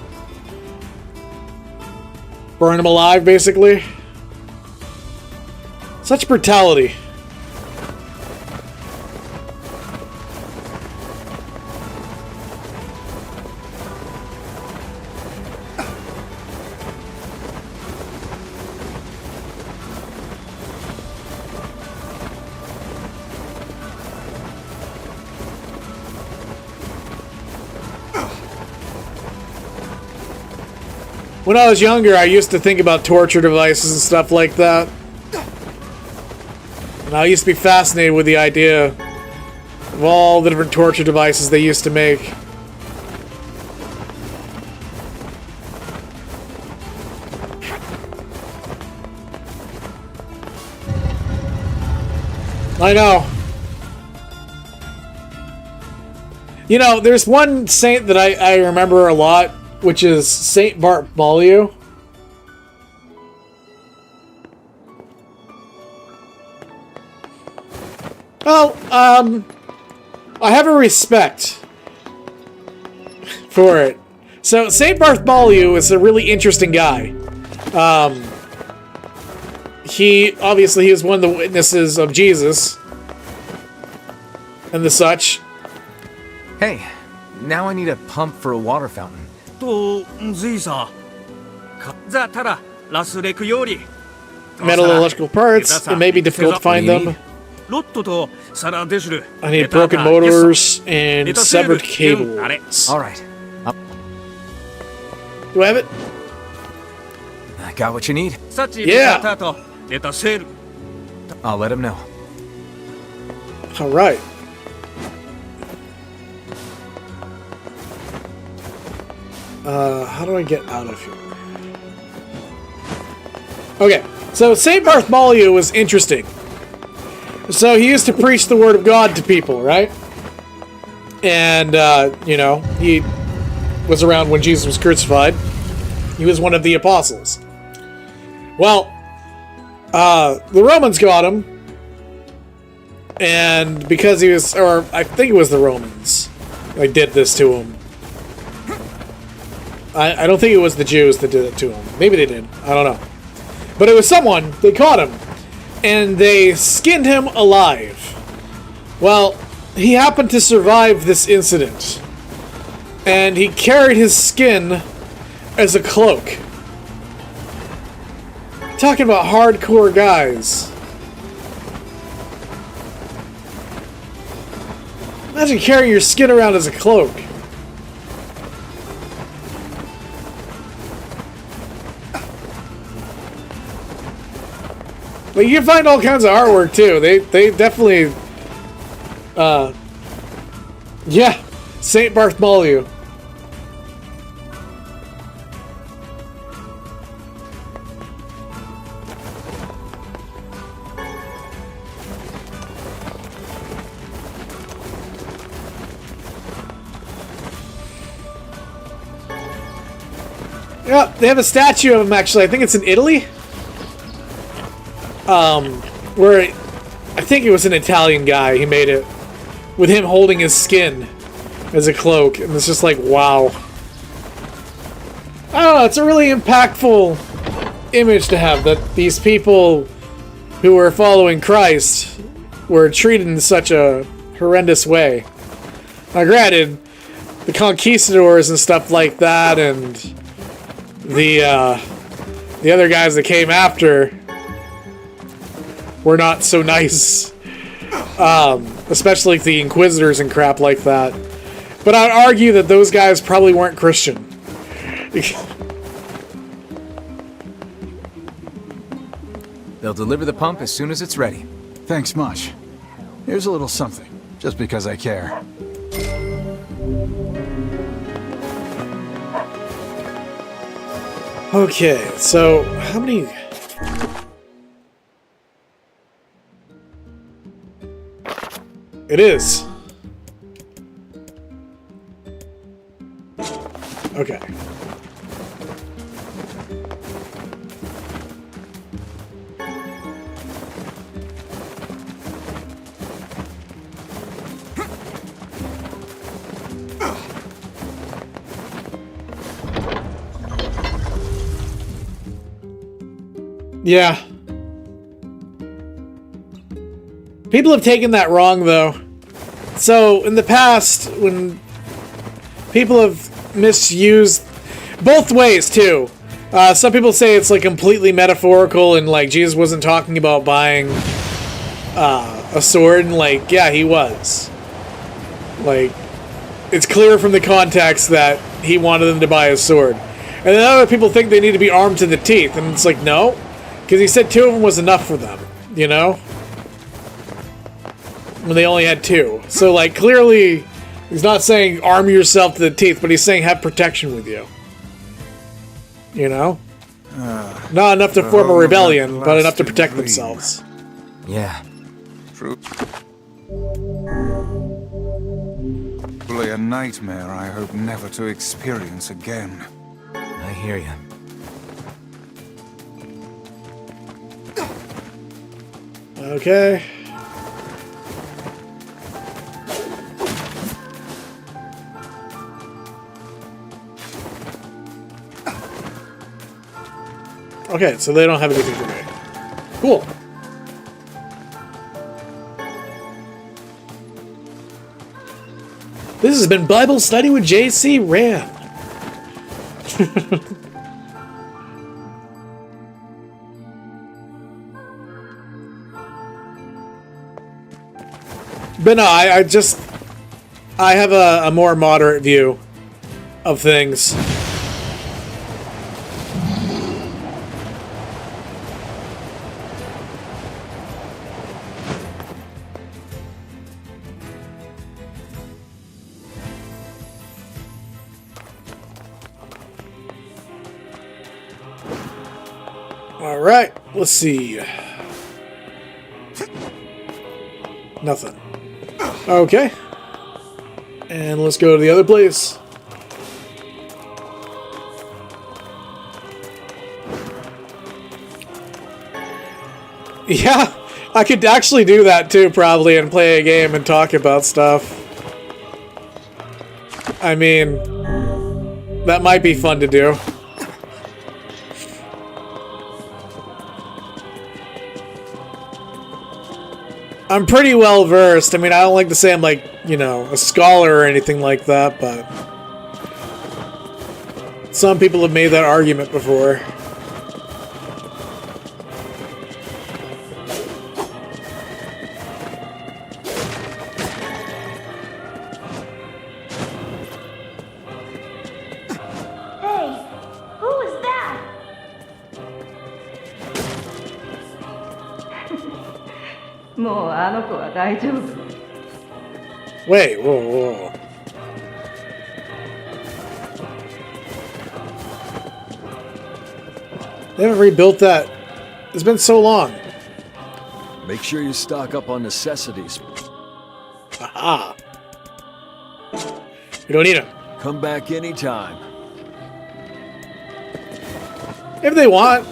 burn them alive, basically. Such brutality. when I was younger, I used to think about torture devices and stuff like that. And I used to be fascinated with the idea of all the different torture devices they used to make. I know. You know, there's one saint that I remember a lot, which is Saint Bartholomew. Well, I have a respect for it. So, Saint Bartholomew is a really interesting guy. He is one of the witnesses of Jesus and the such. Hey, now I need a pump for a water fountain. Metal electrical parts, it may be difficult to find them. I need broken motors and severed cables. Alright. Do I have it? I got what you need. Yeah! I'll let him know. Alright. How do I get out of here? Okay, so St. Bartholomew was interesting. So he used to preach the word of God to people, right? And, you know, he was around when Jesus was crucified. He was one of the apostles. Well, the Romans got him. And because he was, or I think it was the Romans, like, did this to him. I don't think it was the Jews that did it to him. Maybe they did. I don't know. But it was someone. They caught him. And they skinned him alive. Well, he happened to survive this incident. And he carried his skin as a cloak. Talking about hardcore guys. Imagine carrying your skin around as a cloak. But you can find all kinds of artwork too. They definitely, yeah, Saint Bartholomew. Yeah, they have a statue of him actually. I think it's in Italy. Where I think it was an Italian guy. He made it with him holding his skin as a cloak, and it's just like, wow. I don't know. It's a really impactful image to have that these people who were following Christ were treated in such a horrendous way. Now, granted, the conquistadors and stuff like that, and the other guys that came after were not so nice. Especially the Inquisitors and crap like that. But I'd argue that those guys probably weren't Christian. They'll deliver the pump as soon as it's ready. Thanks much. Here's a little something, just because I care. Okay, so how many... It is. Okay. Yeah. People have taken that wrong, though. So, in the past, when people have misused both ways, too. Some people say it's, like, completely metaphorical and, like, Jesus wasn't talking about buying a sword, and, like, yeah, he was. Like, it's clear from the context that he wanted them to buy a sword. And then other people think they need to be armed to the teeth, and it's like, no. Because he said 2 of them was enough for them, you know? When they only had 2. So, like, clearly, he's not saying arm yourself to the teeth, but he's saying have protection with you. You know? Not enough to form a rebellion, but enough to protect themselves. Yeah. True. Truly a nightmare I hope never to experience again. I hear you. Okay. Okay, so they don't have anything for me. Cool. This has been Bible Study with Jayce Ran. But no, I have a more moderate view of things. All right, let's see. Nothing. Okay. And let's go to the other place. Yeah, I could actually do that too, probably, and play a game and talk about stuff. I mean, that might be fun to do. I'm pretty well versed. I mean, I don't like to say I'm like, you know, a scholar or anything like that, but some people have made that argument before. Hey, who was that? Wait, whoa. They haven't rebuilt that. It's been so long. Make sure you stock up on necessities. Aha. We don't need them. Come back anytime. If they want.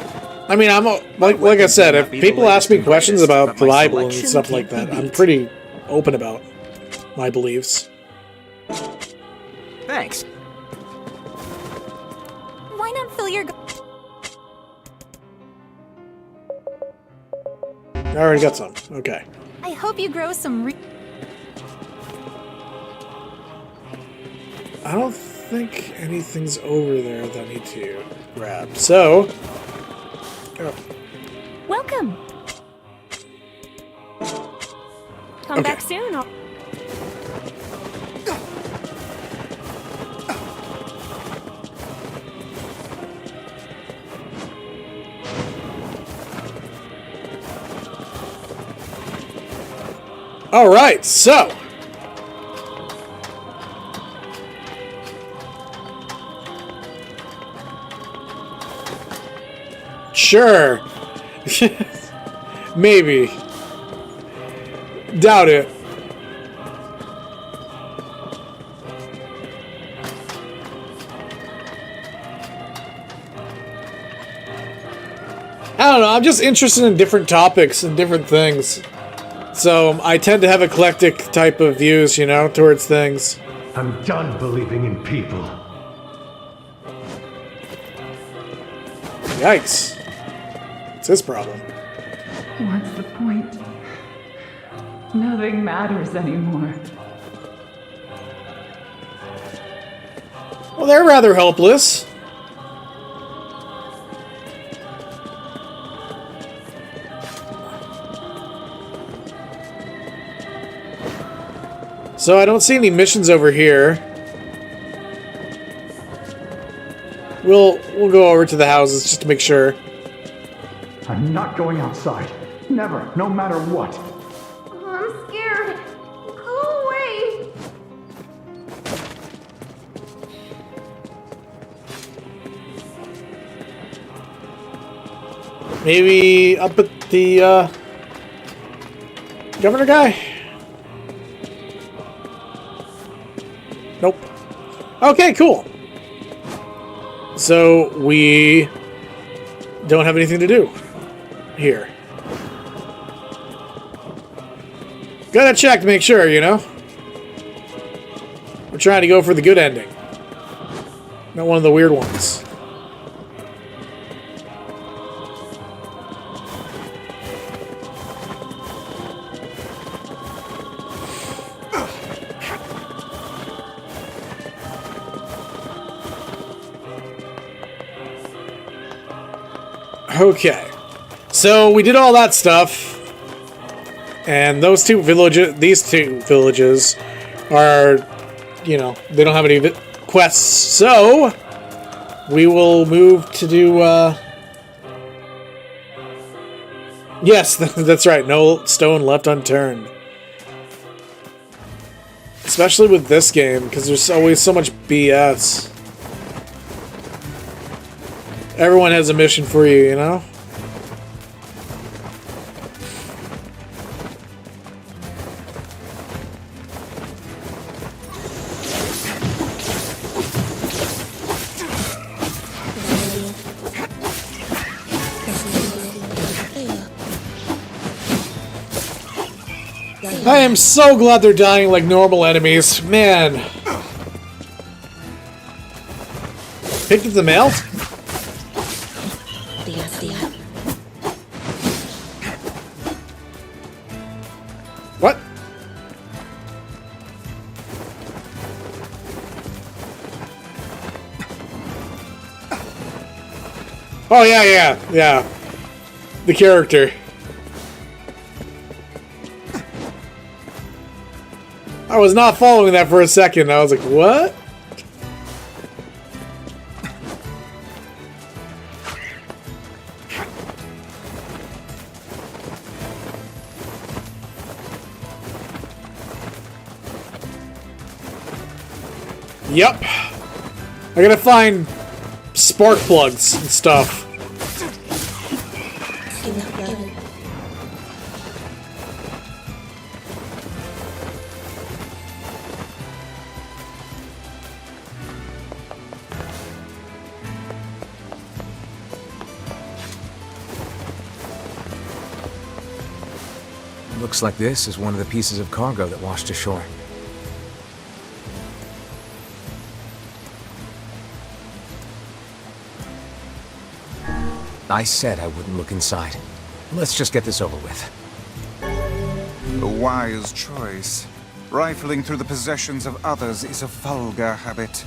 I mean, I'm like I said, if people ask me questions about the Bible and stuff like that, I'm pretty open about my beliefs. Thanks. Why not fill your... I already got some. Okay. I hope you grow some I don't think anything's over there that I need to grab. So... Oh. Welcome. Come back soon. All right, so sure. Maybe. Doubt it. I don't know, I'm just interested in different topics and different things. So I tend to have eclectic type of views, you know, towards things. I'm done believing in people. Yikes. It's his problem. What's the point? Nothing matters anymore. Well, they're rather helpless. So I don't see any missions over here. We'll go over to the houses just to make sure. I'm not going outside. Never, no matter what. I'm scared. Go away. Maybe up at the governor guy? Nope. Okay, cool. So we don't have anything to do here. Gotta check to make sure, you know? We're trying to go for the good ending. Not one of the weird ones. Okay, so we did all that stuff, and these two villages are, you know, they don't have any quests, so we will move to do, yes, that's right, no stone left unturned. Especially with this game, because there's always so much BS. Everyone has a mission for you, you know? I am so glad they're dying like normal enemies. Man. Picked up the mail? What? Oh, yeah. The character. I was not following that for a second. I was like, what? Yep. I gotta find spark plugs and stuff. Looks like this is one of the pieces of cargo that washed ashore. I said I wouldn't look inside. Let's just get this over with. A wise choice. Rifling through the possessions of others is a vulgar habit.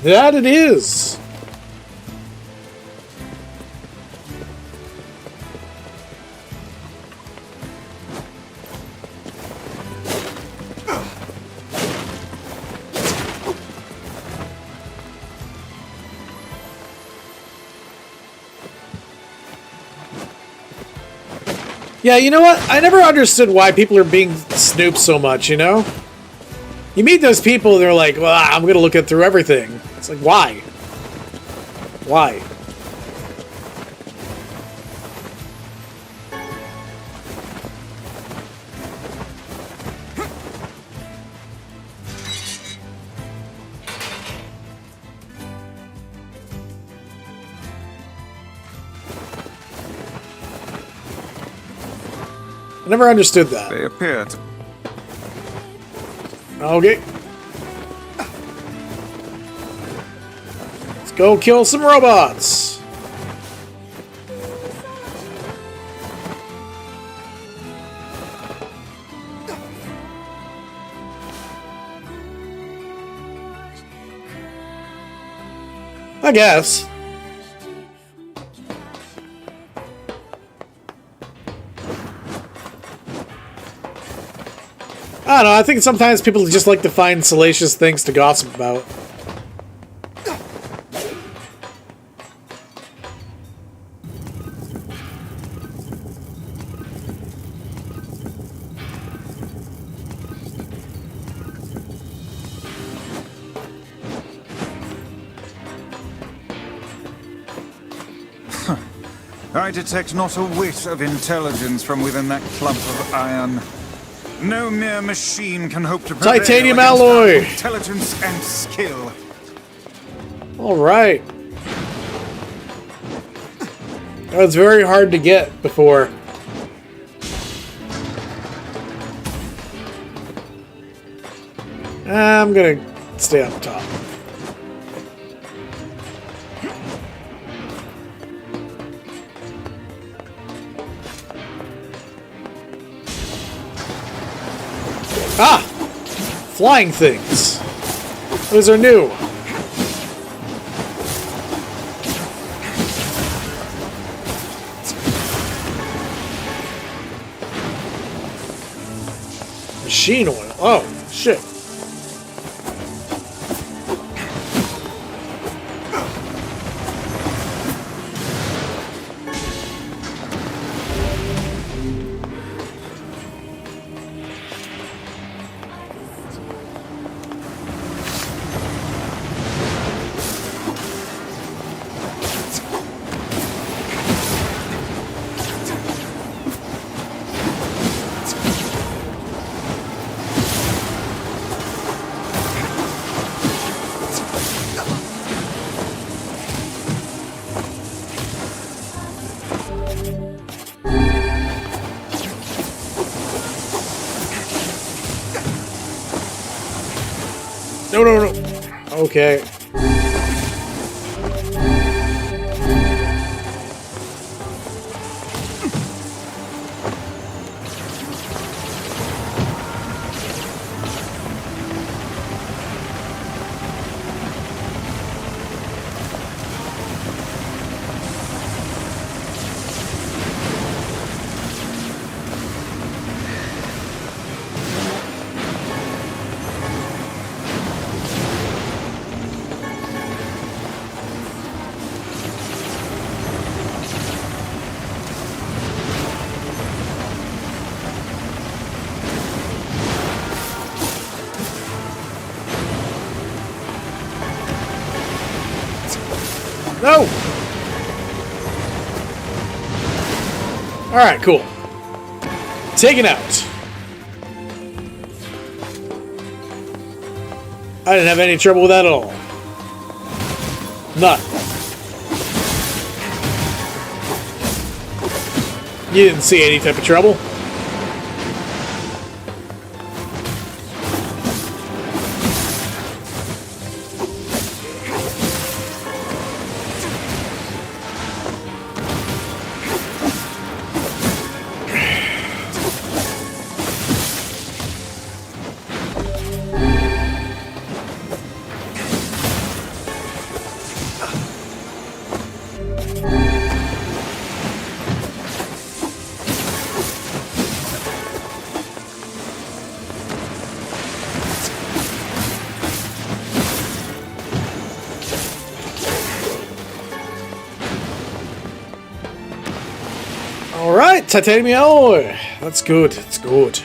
That it is. Yeah, you know what? I never understood why people are being snooped so much, you know? You meet those people and they're like, well, I'm gonna look through everything. It's like, why? Why? I never understood that. They appear to... Okay. Let's go kill some robots. I guess. I don't know, I think sometimes people just like to find salacious things to gossip about. I detect not a whit of intelligence from within that clump of iron. No mere machine can hope to prevail Titanium against alloy! our intelligence and skill. Alright. That was very hard to get before. I'm gonna stay up top. Ah! Flying things. Those are new. Machine oil. Oh, shit. No, no, no. Okay. No! Alright, cool. Taken out. I didn't have any trouble with that at all. None. You didn't see any type of trouble? Alright, titanium alloy. That's good, it's good.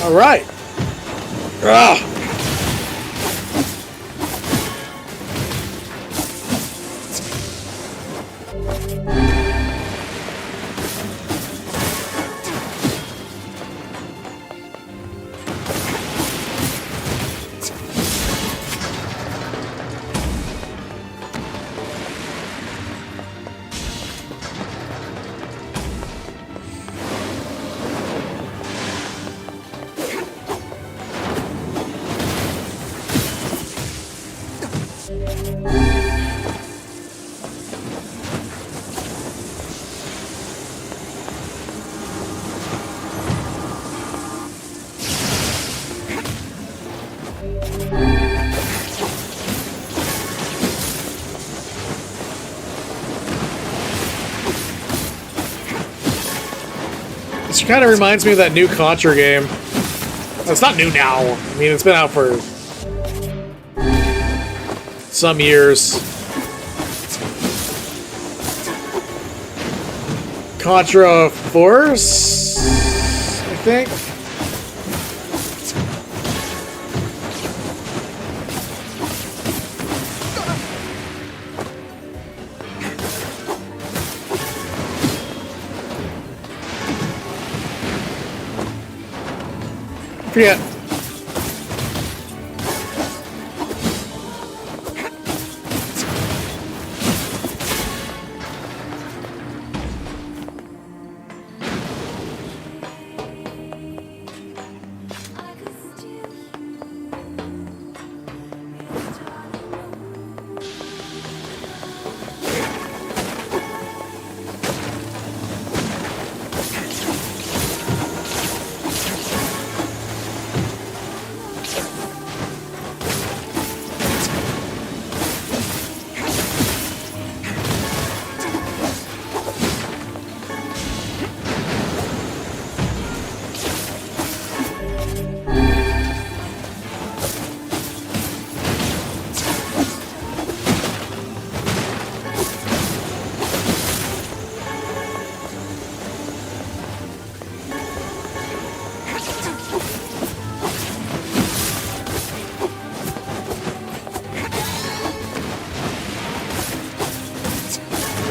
Alright. Ah. This kind of reminds me of that new Contra game. It's not new now. I mean, it's been out for some years. Contra Force, I think. Forget.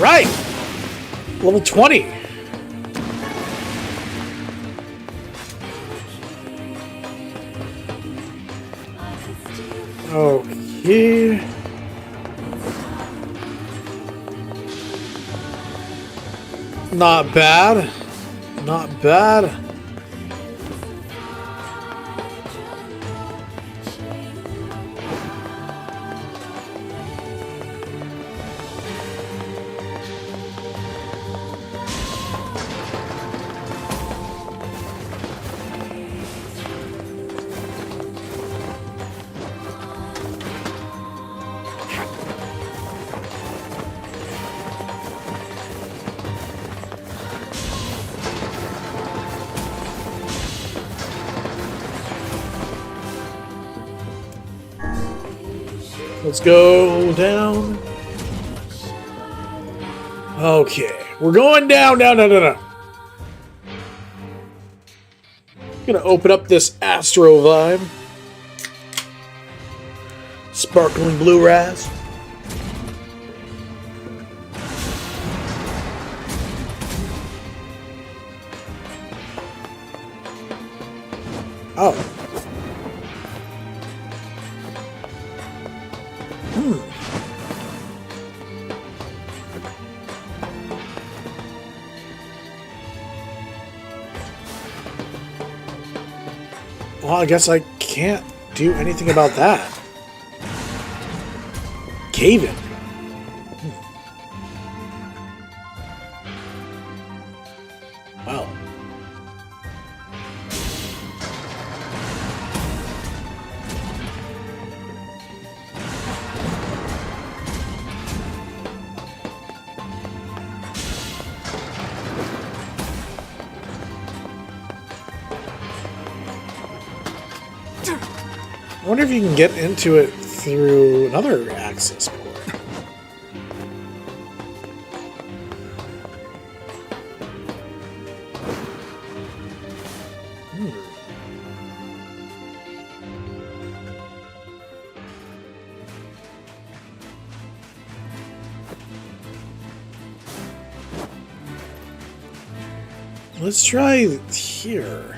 Right! Level 20. Okay. Not bad. Not bad. Let's go down. Okay, we're going down. Gonna open up this Astro Vibe. Sparkling blue raz. Oh. Well, I guess I can't do anything about that. Cave-in. Wow. I wonder if you can get into it through another access port. Let's try here.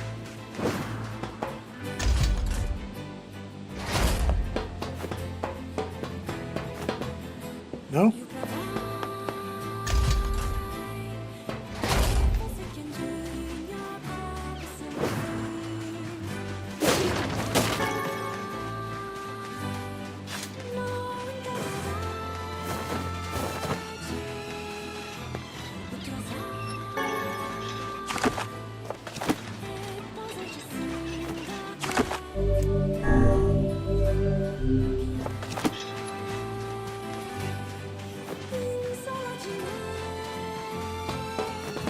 No?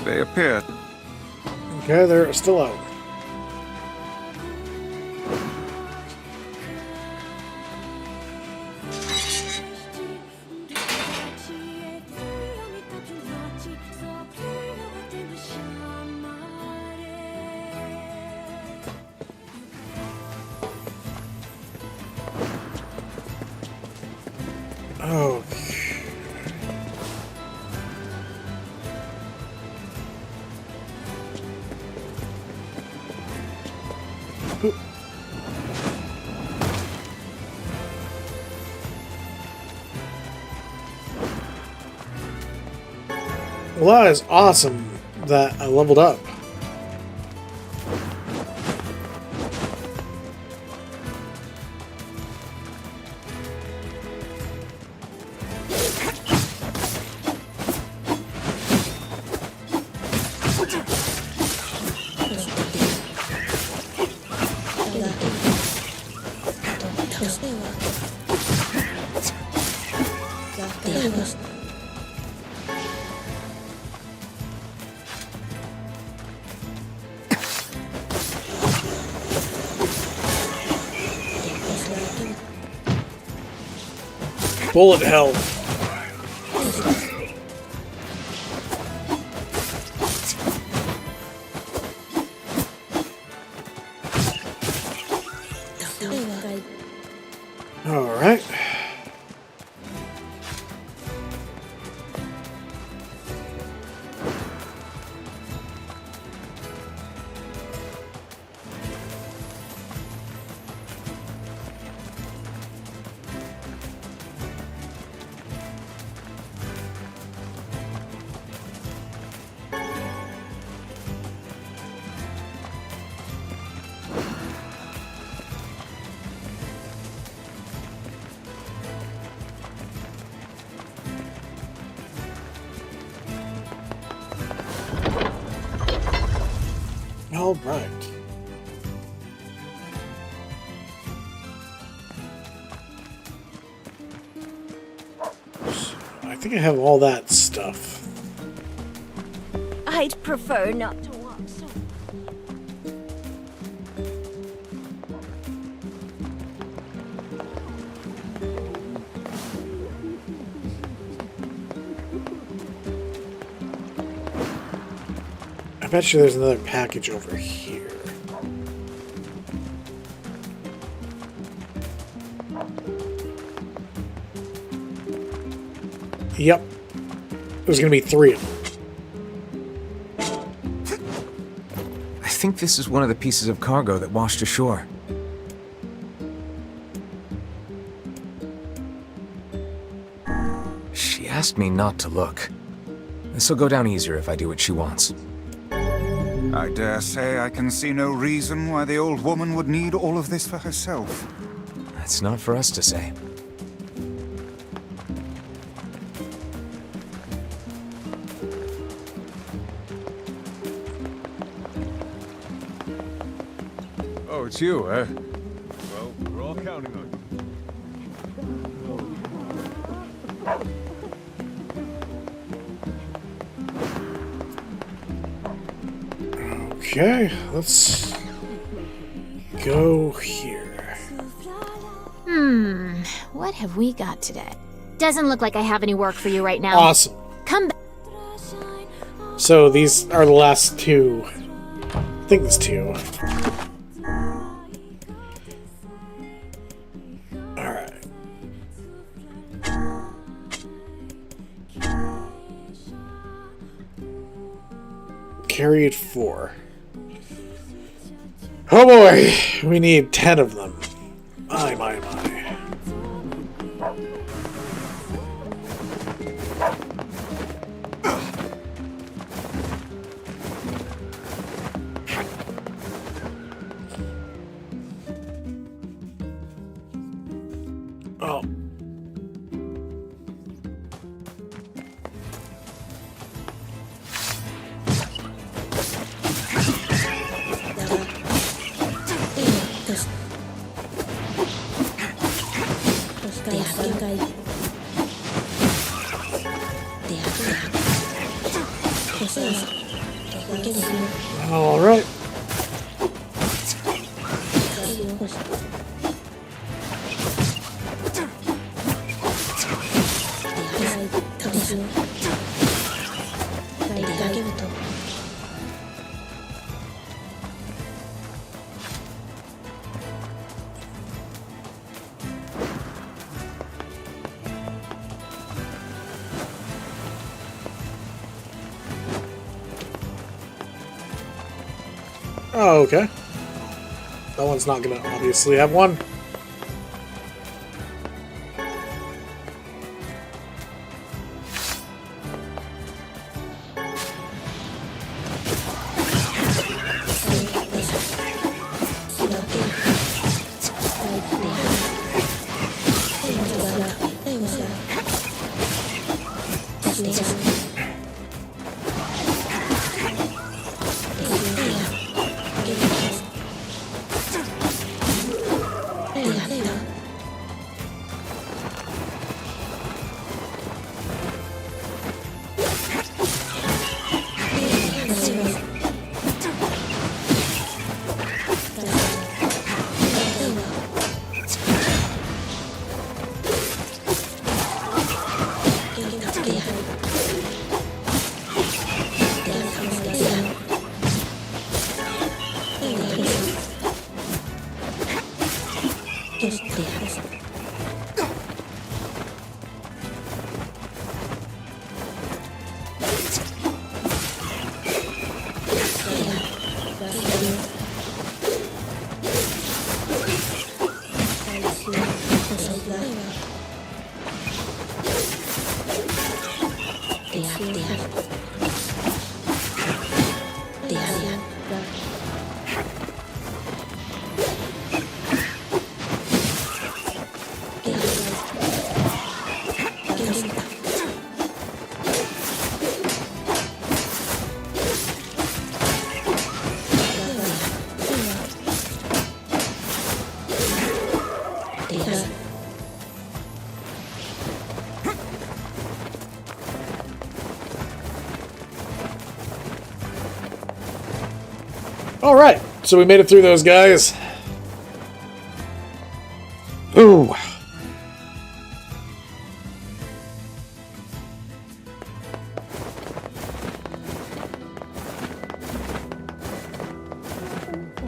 They appear. Okay, they're still out. Oh. Well, that is awesome that I leveled up. Bullet hell. All right. All right. I think I have all that stuff. I'd prefer not to walk so. I bet you there's another package over here. Yep. There's gonna be 3 of them. I think this is one of the pieces of cargo that washed ashore. She asked me not to look. This'll go down easier if I do what she wants. I dare say I can see no reason why the old woman would need all of this for herself. That's not for us to say. Oh, it's you, eh? Well, we're all counting on you. Okay, let's go here. What have we got today? Doesn't look like I have any work for you right now. Awesome. Come back. So these are the last 2. I think there's 2. Alright. Carried 4. Oh boy! We need 10 of them. My. Oh. All right. Oh, okay. That one's not gonna obviously have one. Alright, so we made it through those guys. Ooh.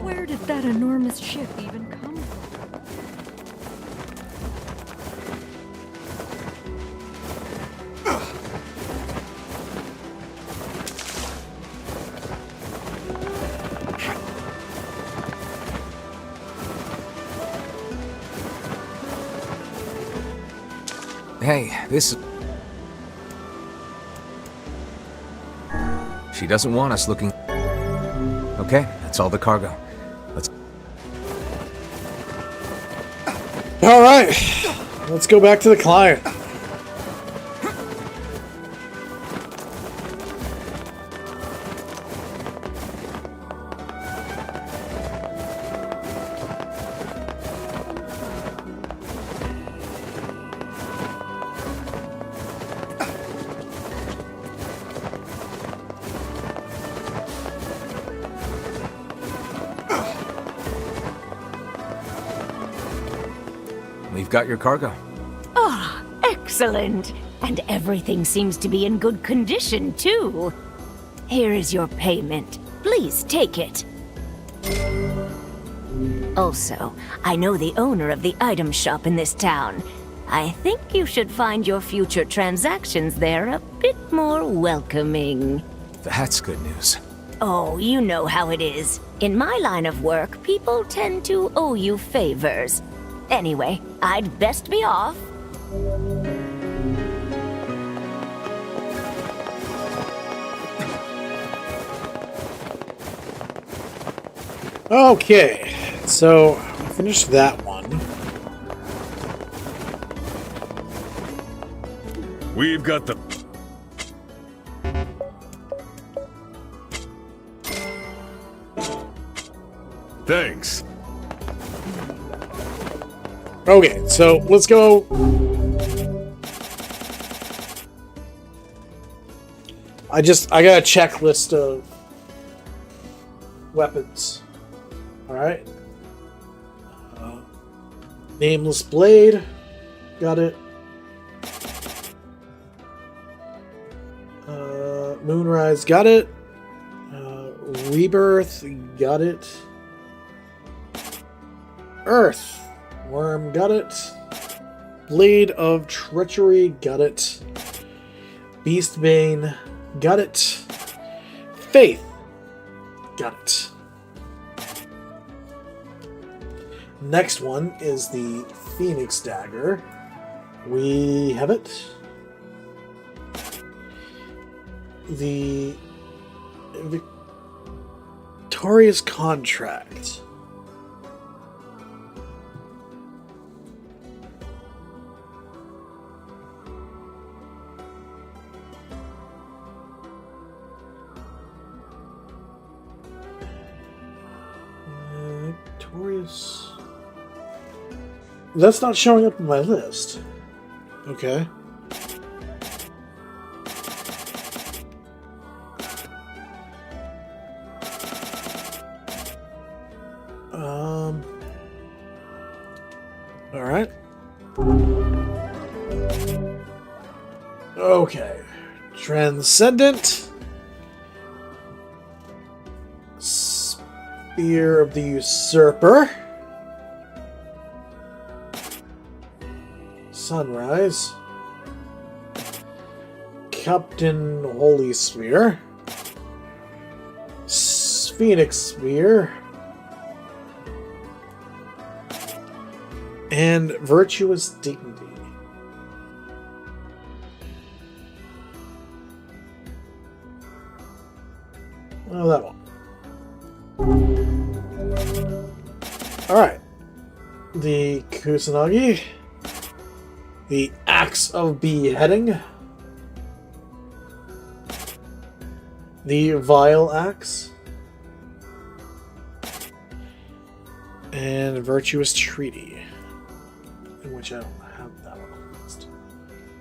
Where did that enormous ship even come from? Hey, this... She doesn't want us looking... Okay, that's all the cargo. Let's... Alright, let's go back to the client. We've got your cargo. Ah, excellent. And everything seems to be in good condition, too. Here is your payment. Please take it. Also, I know the owner of the item shop in this town. I think you should find your future transactions there a bit more welcoming. That's good news. Oh, you know how it is. In my line of work, people tend to owe you favors. Anyway, I'd best be off. Okay, so finish that one. We've got the... Thanks. Okay, so let's go. I got a checklist of weapons. Alright. Nameless Blade. Got it. Moonrise. Got it. Rebirth. Got it. Earth. Worm. Got it. Blade of Treachery. Got it. Beastbane. Got it. Faith. Got it. Next one is the Phoenix Dagger. We have it. The Victorious Contract. Victorious. That's not showing up in my list. Okay. All right. Okay. Transcendent. Spear of the Usurper. Sunrise. Captain Holy Spear. Phoenix Spear. And Virtuous Dignity. Oh, that one. Alright. The Kusanagi. The Axe of Beheading. The Vile Axe. And Virtuous Treaty. In which I don't have that one on the list.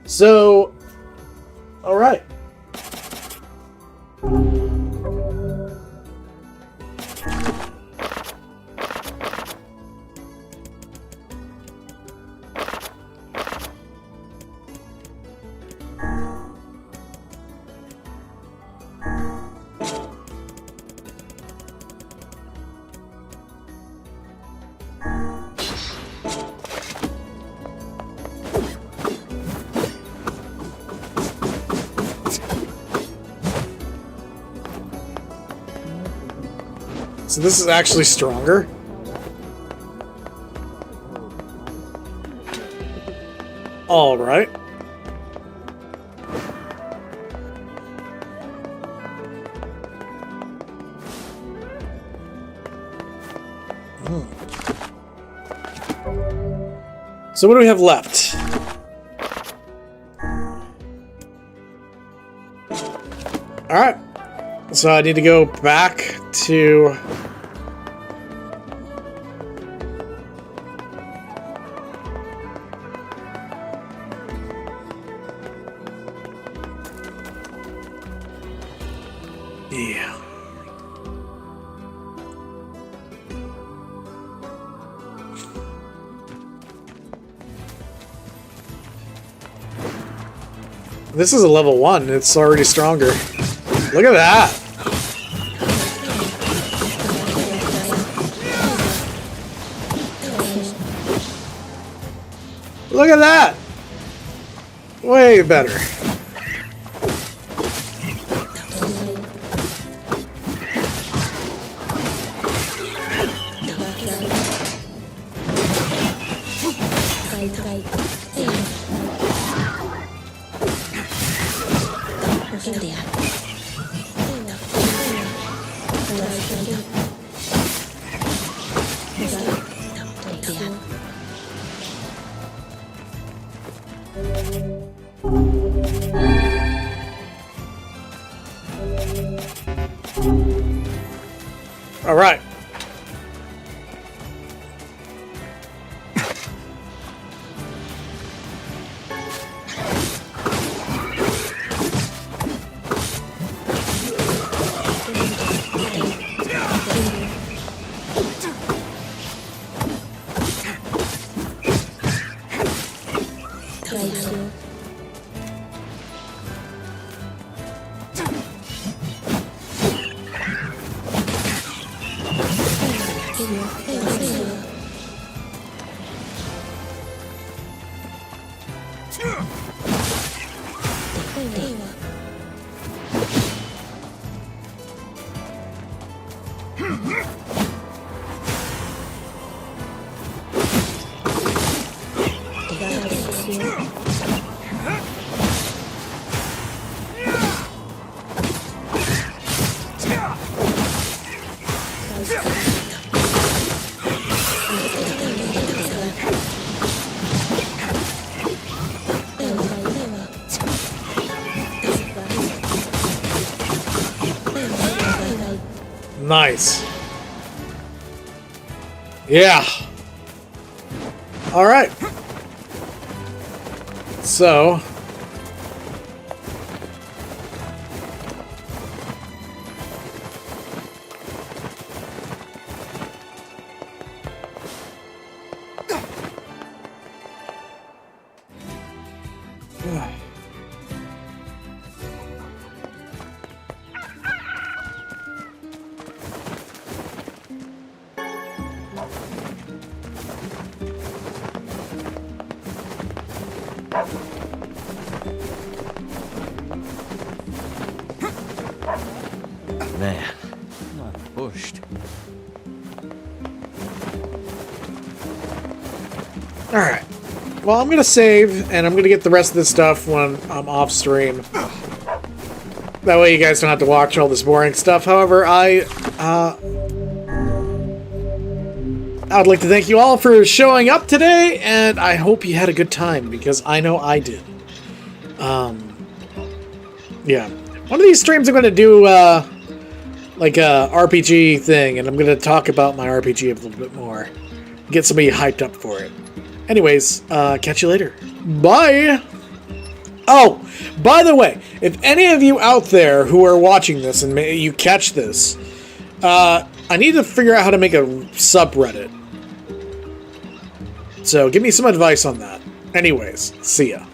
So, alright. So this is actually stronger. All right. So what do we have left? All right. So I need to go back to yeah. This is a level 1. It's already stronger. Look at that. Look at that. Way better. All right. Nice. Yeah. All right. So. Man, not pushed. Alright. Well, I'm gonna save, and I'm gonna get the rest of this stuff when I'm off stream. That way you guys don't have to watch all this boring stuff. However, I'd like to thank you all for showing up today, and I hope you had a good time, because I know I did. Yeah. One of these streams I'm gonna do, like a RPG thing, and I'm gonna talk about my RPG a little bit more. Get somebody hyped up for it. Anyways, catch you later. Bye! Oh, by the way, if any of you out there who are watching this and you catch this, I need to figure out how to make a subreddit. So give me some advice on that. Anyways, see ya.